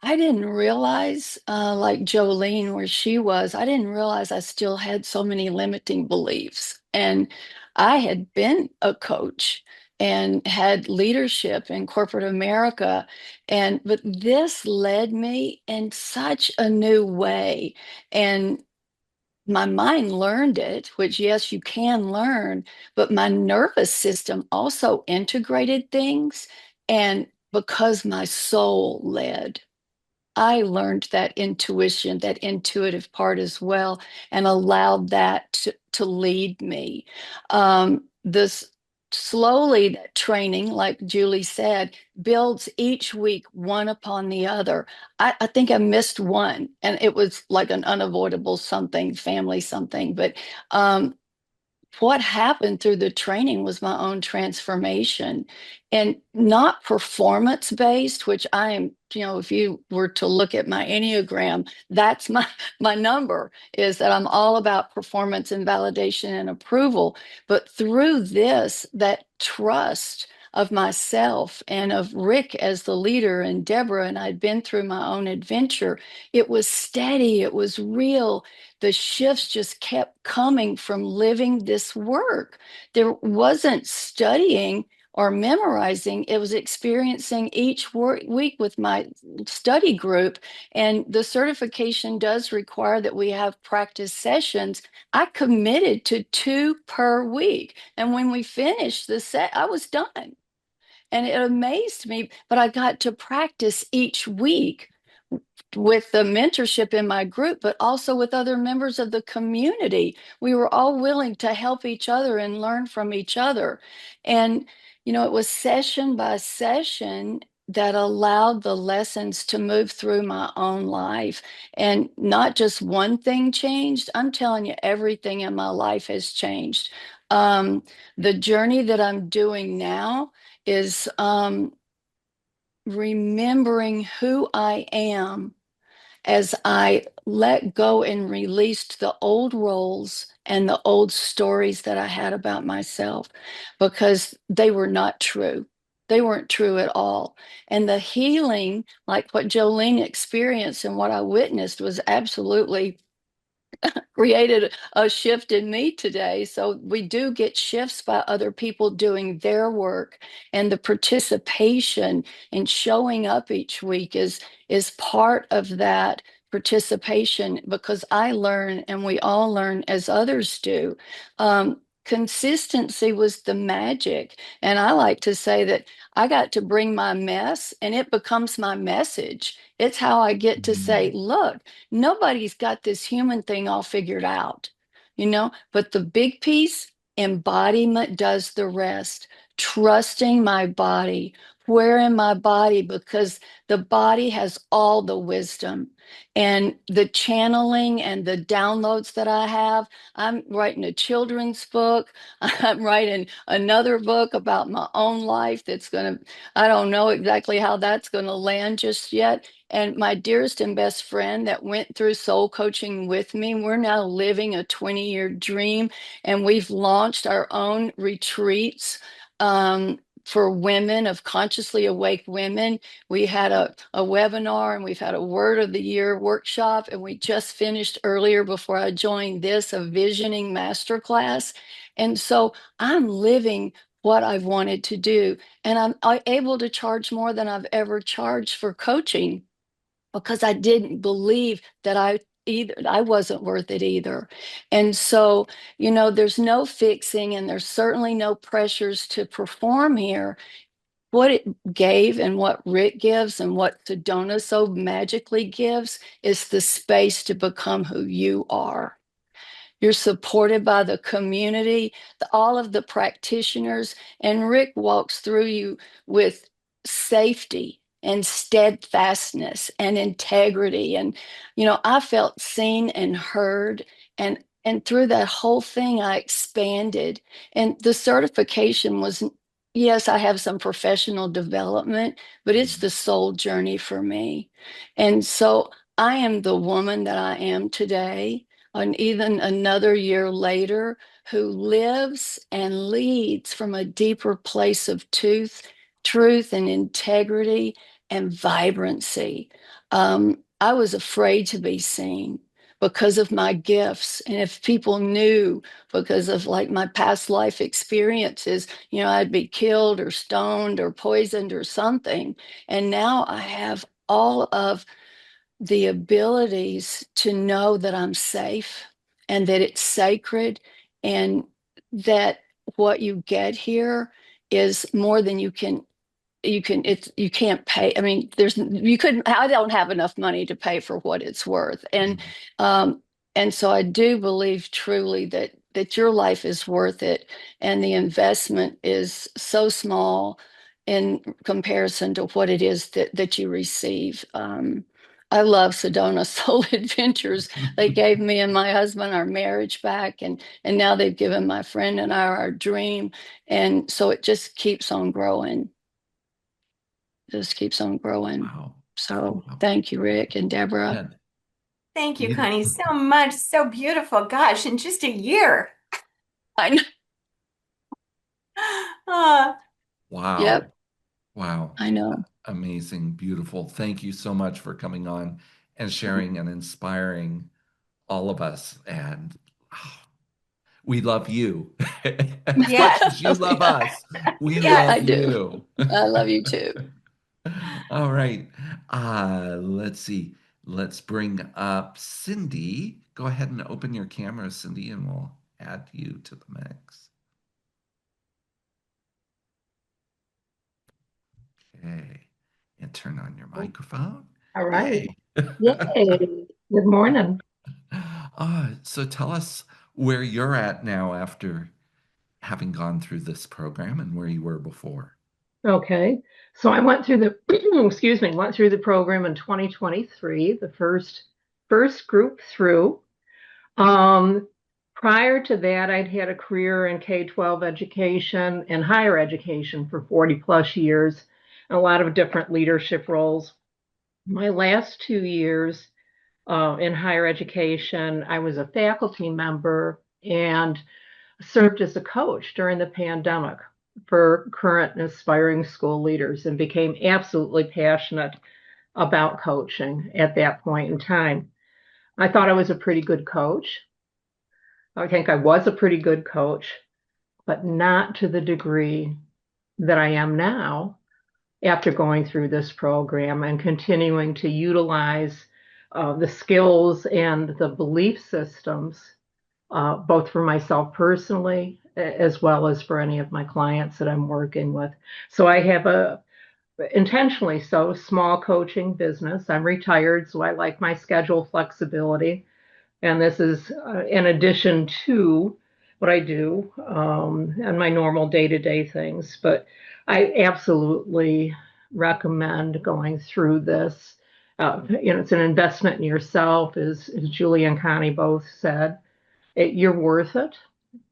I didn't realize, like Jolene, where she was, I didn't realize I still had so many limiting beliefs. And I had been a coach and had leadership in corporate America. But this led me in such a new way. And my mind learned it, which yes, you can learn, but my nervous system also integrated things. And because my soul led, I learned that intuition, that intuitive part as well, and allowed that to lead me. This. slowly that training, like Julie said, builds each week one upon the other. I think I missed one, and it was like an unavoidable something, family something. But what happened through the training was my own transformation, and not performance based, which I am, if you were to look at my Enneagram, that's my number, is that I'm all about performance and validation and approval. But through this, that trust of myself and of Rick as the leader and Deborah, and I'd been through my own adventure, it was steady, it was real. The shifts just kept coming from living this work. There wasn't studying or memorizing, it was experiencing each week with my study group. And the certification does require that we have practice sessions. I committed to 2 per week. And when we finished the set, I was done. And it amazed me, but I got to practice each week with the mentorship in my group, but also with other members of the community. We were all willing to help each other and learn from each other. And, it was session by session that allowed the lessons to move through my own life. And not just one thing changed. I'm telling you, everything in my life has changed. The journey that I'm doing now is remembering who I am as I let go and released the old roles and the old stories that I had about myself, because they were not true. They weren't true at all. And the healing, like what Jolene experienced and what I witnessed, was absolutely created a shift in me today. So we do get shifts by other people doing their work, and the participation and showing up each week is part of that participation, because I learn and we all learn as others do. Consistency was the magic. And I like to say that I got to bring my mess and it becomes my message. It's how I get to say, look, nobody's got this human thing all figured out, but the big piece, embodiment, does the rest. Trusting my body. Where in my body? Because the body has all the wisdom, and the channeling and the downloads that I have. I'm writing a children's book. I'm writing another book about my own life I don't know exactly how that's going to land just yet. And my dearest and best friend that went through soul coaching with me, we're now living a 20-year dream, and we've launched our own retreats for women, of consciously awake women. We had a webinar, and we've had a word of the year workshop, and we just finished earlier before I joined this, a visioning masterclass. And so I'm living what I've wanted to do, and I'm able to charge more than I've ever charged for coaching, because I didn't believe that I wasn't worth it either. And so, there's no fixing, and there's certainly no pressures to perform here. What it gave, and what Rick gives, and what Sedona so magically gives, is the space to become who you are. You're supported by the community, all of the practitioners, and Rick walks through you with safety and steadfastness and integrity. And, I felt seen and heard, and through that whole thing, I expanded. And the certification was, yes, I have some professional development, but it's the soul journey for me. And so I am the woman that I am today, and even another year later, who lives and leads from a deeper place of truth and integrity and vibrancy. I was afraid to be seen because of my gifts. And if people knew, because of like my past life experiences, I'd be killed or stoned or poisoned or something. And now I have all of the abilities to know that I'm safe and that it's sacred, and that what you get here is more than you can't pay. I mean, I don't have enough money to pay for what it's worth. And so I do believe truly that that your life is worth it, and the investment is so small in comparison to what it is that you receive. I love Sedona Soul Adventures. They gave me and my husband our marriage back, and now they've given my friend and I our dream, and so it just keeps on growing. Just keeps on growing. Wow. So Wow. thank you, Rick and Deborah. And Thank you, you know, Connie, so much. So beautiful. Gosh, in just a year. I know. Uh, wow. Yep, Wow. I know. Amazing. Beautiful. Thank you so much for coming on and sharing and inspiring all of us. And ah, we love you as much yes, as you love Yeah, us. We yes. I love do. you. I love you too. All right. Let's see. Let's bring up Cindy. Go ahead and open your camera, Cindy, and we'll add you to the mix. Okay. And turn on your microphone. All right. Yay. Yay. Good morning. So tell us where you're at now after having gone through this program and where you were before. Okay. So I went through the excuse me, went through the program in 2023, the first group through. Um, Prior to that, I'd had a career in K-12 education and higher education for 40 plus years, and a lot of different leadership roles. My last 2 years in higher education, I was a faculty member and served as a coach during the pandemic for current and aspiring school leaders and became absolutely passionate about coaching at that point in time. I thought I was a pretty good coach. I think I was a pretty good coach, but not to the degree that I am now after going through this program and continuing to utilize the skills and the belief systems, both for myself personally, as well as for any of my clients that I'm working with. So I have a intentionally so small coaching business. I'm retired, so I like my schedule flexibility. And this is in addition to what I do and my normal day-to-day things. But I absolutely recommend going through this. It's an investment in yourself, as Julie and Connie both said. You're worth it.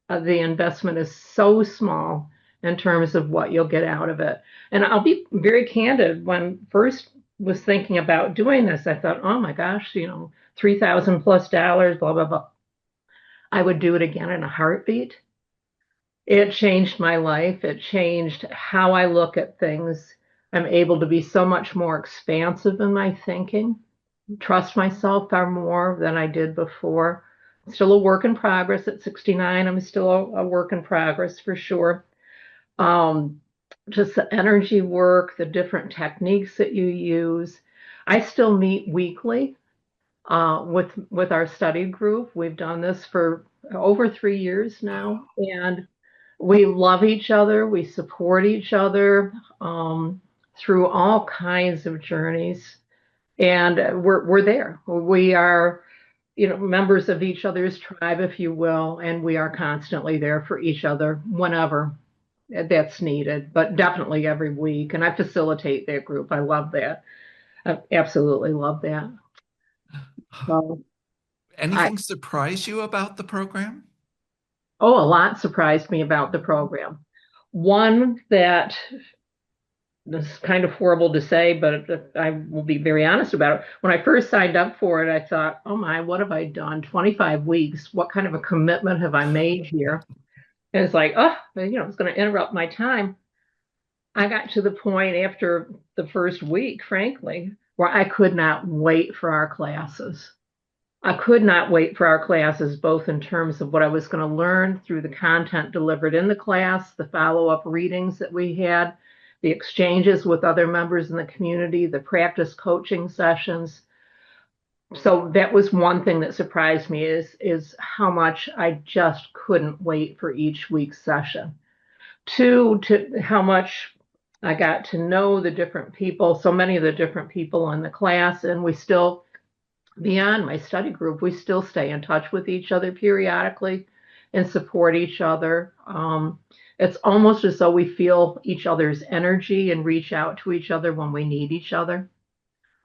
The investment is so small in terms of what you'll get out of it. And I'll be very candid. When first was thinking about doing this, I thought, oh my gosh, $3,000 plus, blah, blah, blah. I would do it again in a heartbeat. It changed my life. It changed how I look at things. I'm able to be so much more expansive in my thinking, trust myself far more than I did before. Still a work in progress at 69. I'm still a work in progress for sure. Just the energy work, the different techniques that you use. I still meet weekly with our study group. We've done this for over 3 years now, and we love each other. We support each other through all kinds of journeys, and we're there. We are, members of each other's tribe, if you will, and we are constantly there for each other whenever that's needed, but definitely every week. And I facilitate that group. I love that. I absolutely love that. So I, Anything surprise you about the program? oh, a lot surprised me about the program. One that this is kind of horrible to say, but I will be very honest about it. When I first signed up for it, I thought, oh my, what have I done? 25 weeks. What kind of a commitment have I made here? And it's like, oh, it's going to interrupt my time. I got to the point after the first week, frankly, where I could not wait for our classes. I could not wait for our classes, both in terms of what I was going to learn through the content delivered in the class, the follow-up readings that we had, the exchanges with other members in the community, the practice coaching sessions. So that was one thing that surprised me is how much I just couldn't wait for each week's session. Two, to how much I got to know the different people, so many of the different people in the class, and we still, beyond my study group, we still stay in touch with each other periodically and support each other. It's almost as though we feel each other's energy and reach out to each other when we need each other.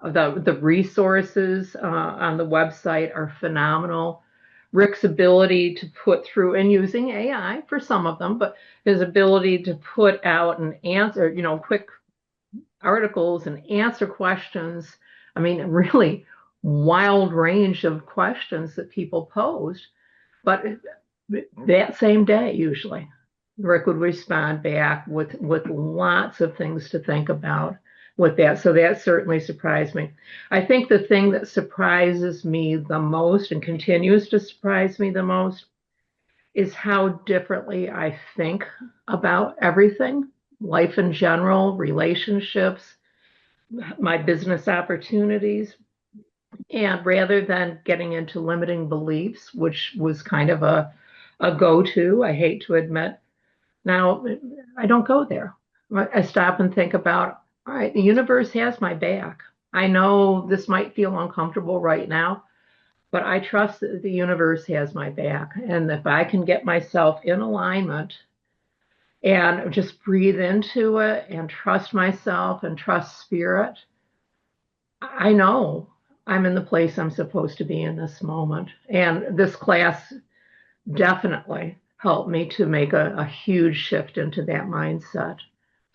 The resources on the website are phenomenal. Rick's ability to put through, and using AI for some of them, but his ability to put out and answer, quick articles and answer questions. I mean, really wild range of questions that people posed. But that same day, usually, Rick would respond back with lots of things to think about with that. So that certainly surprised me. I think the thing that surprises me the most and continues to surprise me the most is how differently I think about everything, life in general, relationships, my business opportunities. And rather than getting into limiting beliefs, which was kind of a go-to, I hate to admit, now I don't go there. I stop and think about, all right, the universe has my back. I know this might feel uncomfortable right now, but I trust that the universe has my back. And if I can get myself in alignment and just breathe into it and trust myself and trust spirit, I know I'm in the place I'm supposed to be in this moment. And this class definitely helped me to make a huge shift into that mindset.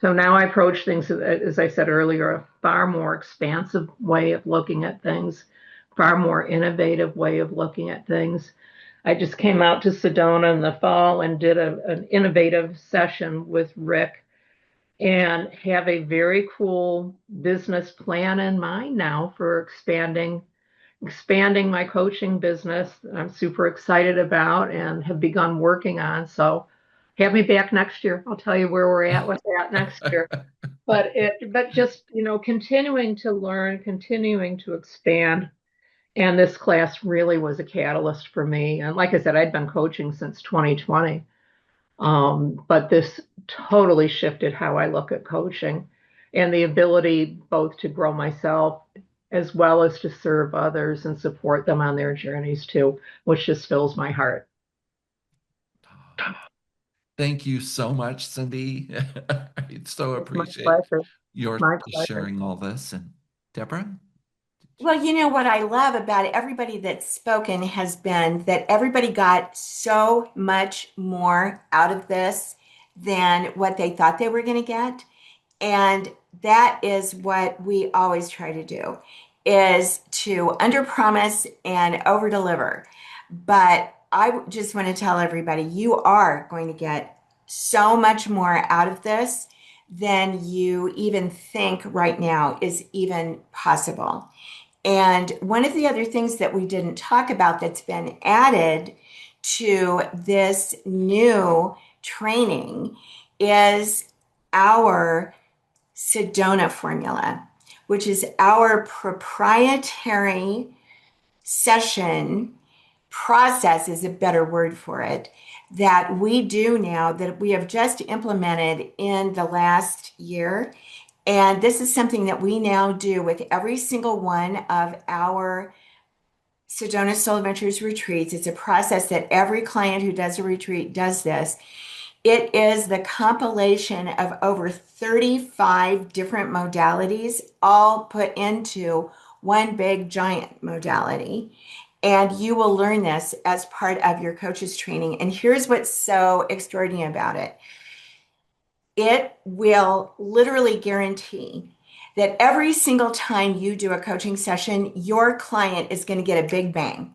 So now I approach things, as I said earlier, a far more expansive way of looking at things, far more innovative way of looking at things. I just came out to Sedona in the fall and did an innovative session with Rick and have a very cool business plan in mind now for expanding my coaching business. I'm super excited about and have begun working on. So have me back next year. I'll tell you where we're at with that next year. But just, continuing to learn, continuing to expand. And this class really was a catalyst for me. And like I said, I'd been coaching since 2020. But this totally shifted how I look at coaching and the ability both to grow myself as well as to serve others and support them on their journeys too, which just fills my heart. Thank you so much, Cindy. I so appreciate My pleasure. your My pleasure. sharing all this. And Deborah? Well, what I love about everybody that's spoken has been that everybody got so much more out of this than what they thought they were going to get. And that is what we always try to do, is to underpromise and overdeliver. But I just want to tell everybody, you are going to get so much more out of this than you even think right now is even possible. And one of the other things that we didn't talk about that's been added to this new training is our Sedona formula, which is our proprietary session process, is a better word for it, that we do now, that we have just implemented in the last year. And this is something that we now do with every single one of our Sedona Soul Adventures retreats. It's a process that every client who does a retreat does this. It is the compilation of over 35 different modalities, all put into one big giant modality. And you will learn this as part of your coach's training. And here's what's so extraordinary about it. It will literally guarantee that every single time you do a coaching session, your client is going to get a big bang,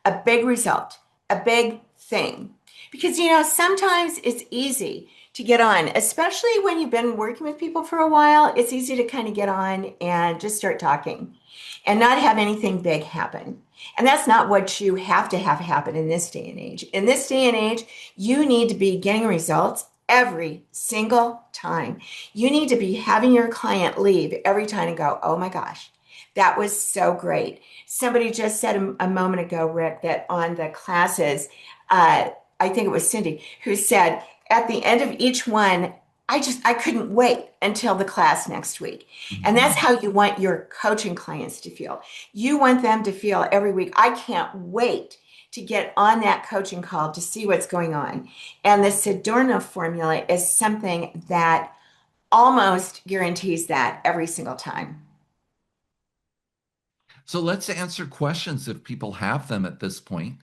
a big result, a big thing. Because, sometimes it's easy to get on, especially when you've been working with people for a while. It's easy to kind of get on and just start talking and not have anything big happen. And that's not what you have to have happen in this day and age. In this day and age, you need to be getting results every single time. You need to be having your client leave every time and go, oh my gosh, that was so great. Somebody just said a moment ago, Rick, that on the classes, I think it was Cindy, who said at the end of each one, I couldn't wait until the class next week. And that's how you want your coaching clients to feel. You want them to feel every week, I can't wait to get on that coaching call to see what's going on. And the Sedorno formula is something that almost guarantees that every single time. So let's answer questions if people have them at this point.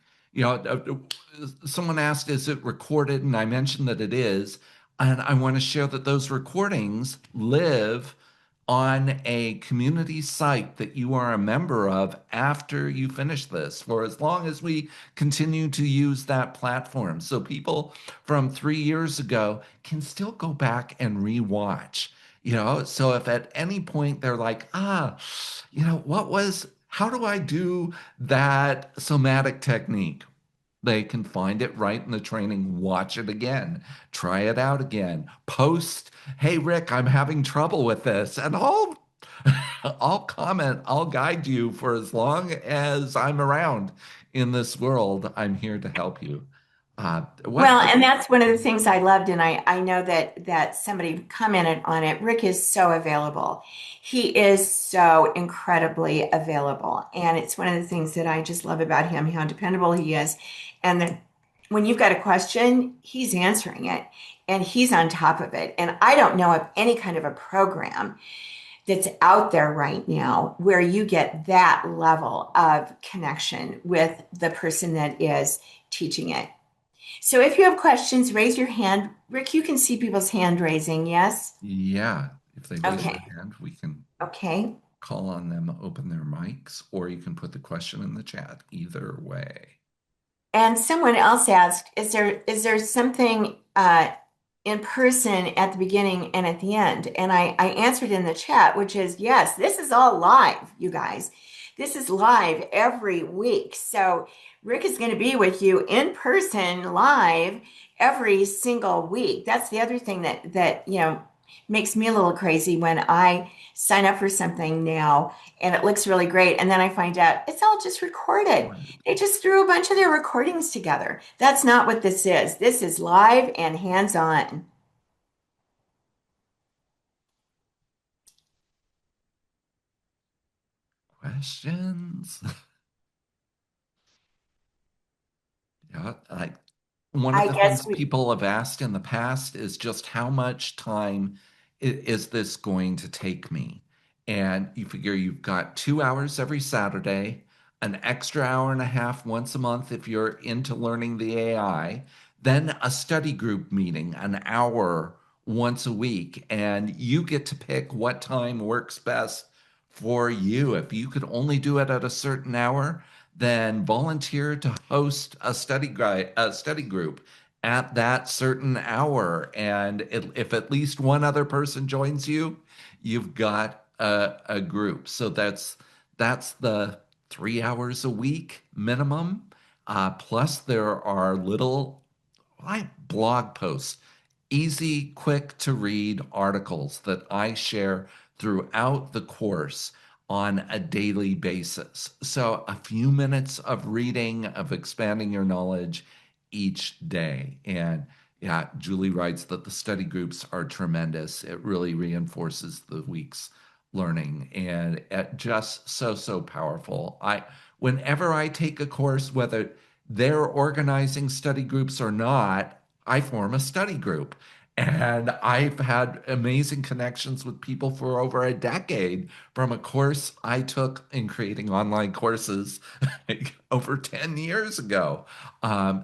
Someone asked, is it recorded? And I mentioned that it is. And I want to share that those recordings live on a community site that you are a member of after you finish this, for as long as we continue to use that platform. So people from 3 years ago can still go back and rewatch. So if at any point they're like, how do I do that somatic technique? They can find it right in the training, watch it again, try it out again, post, hey Rick, I'm having trouble with this, and I'll comment, I'll guide you for as long as I'm around in this world. I'm here to help you. Well, and that's one of the things I loved, and I know that somebody commented on it. Rick is so available. He is so incredibly available, and it's one of the things that I just love about him, how dependable he is. And then when you've got a question, he's answering it, and he's on top of it. And I don't know of any kind of a program that's out there right now where you get that level of connection with the person that is teaching it. So if you have questions, raise your hand. Rick, you can see people's hand raising, yes? Yeah, if they raise Okay. their hand, we can Okay. call on them, open their mics, or you can put the question in the chat. Either way. And someone else asked, is there something in person at the beginning and at the end? And I answered in the chat, which is yes, this is all live, you guys. This is live every week. So Rick is going to be with you in person live every single week. That's the other thing that makes me a little crazy when I sign up for something now and it looks really great. And then I find out it's all just recorded. They just threw a bunch of their recordings together. That's not what this is. This is live and hands-on. Questions? Yeah, one of I the guess things we, people have asked in the past is just how much time is this going to take me? And you figure you've got 2 hours every Saturday, an extra hour and a half once a month if you're into learning the AI, then a study group meeting, an hour once a week, and you get to pick what time works best for you. If you could only do it at a certain hour, then volunteer to host a study group at that certain hour. And if at least one other person joins you, you've got a group. So that's the 3 hours a week minimum. Plus, there are little like blog posts, easy, quick to read articles that I share throughout the course on a daily basis. So a few minutes of reading, of expanding your knowledge each day. And yeah, Julie writes that the study groups are tremendous. It really reinforces the week's learning and it just so powerful. Whenever I take a course, whether they're organizing study groups or not, I form a study group. And I've had amazing connections with people for over a decade from a course I took in creating online courses over 10 years ago.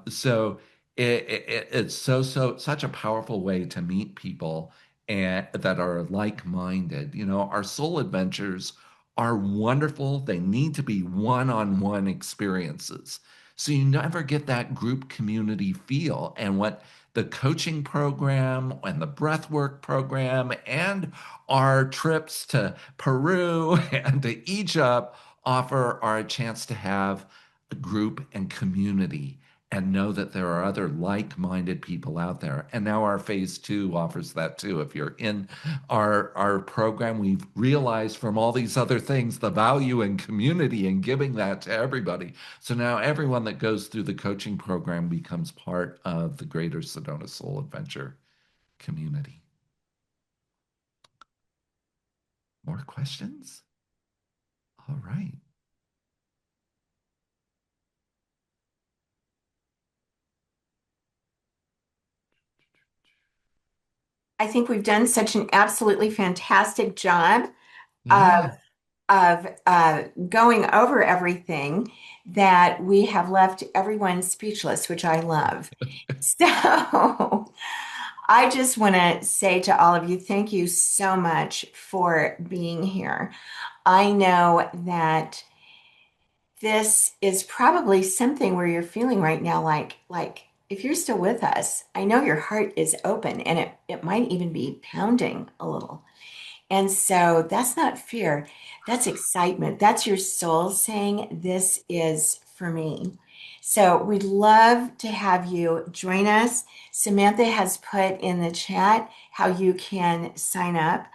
So it's such a powerful way to meet people and that are like-minded. Our soul adventures are wonderful. They need to be one-on-one experiences. So you never get that group community feel. And what the coaching program and the breathwork program and our trips to Peru and to Egypt offer are a chance to have a group and community and know that there are other like-minded people out there. And now our phase two offers that too. If you're in our program, we've realized from all these other things the value in community and giving that to everybody. So now everyone that goes through the coaching program becomes part of the greater Sedona Soul Adventure community. More questions? All right. I think we've done such an absolutely fantastic job Yeah. of going over everything that we have left everyone speechless, which I love. So I just want to say to all of you, thank you so much for being here. I know that this is probably something where you're feeling right now like if you're still with us, I know your heart is open and it might even be pounding a little. And so that's not fear, that's excitement. That's your soul saying, this is for me. So we'd love to have you join us. Samantha has put in the chat how you can sign up.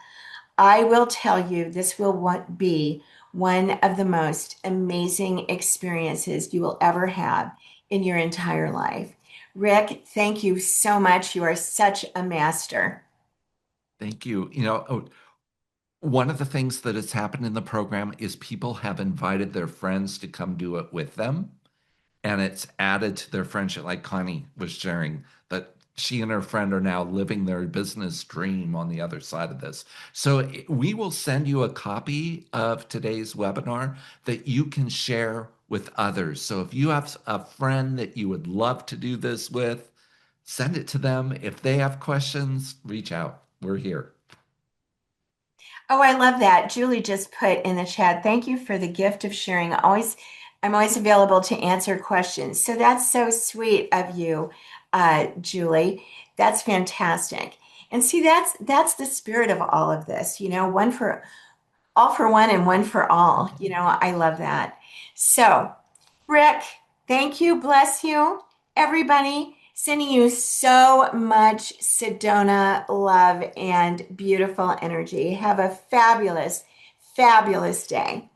I will tell you, this will be one of the most amazing experiences you will ever have in your entire life. Rick, thank you so much. You are such a master. Thank you. One of the things that has happened in the program is people have invited their friends to come do it with them, and it's added to their friendship. Like Connie was sharing that she and her friend are now living their business dream on the other side of this. So we will send you a copy of today's webinar that you can share with others. So if you have a friend that you would love to do this with, send it to them. If they have questions, reach out. We're here. Oh, I love that. Julie just put in the chat, thank you for the gift of sharing. I'm always available to answer questions. So that's so sweet of you, Julie. That's fantastic. And see, that's the spirit of all of this, one for all for one and one for all. I love that. So, Rick, thank you. Bless you. Everybody, sending you so much Sedona love and beautiful energy. Have a fabulous, fabulous day.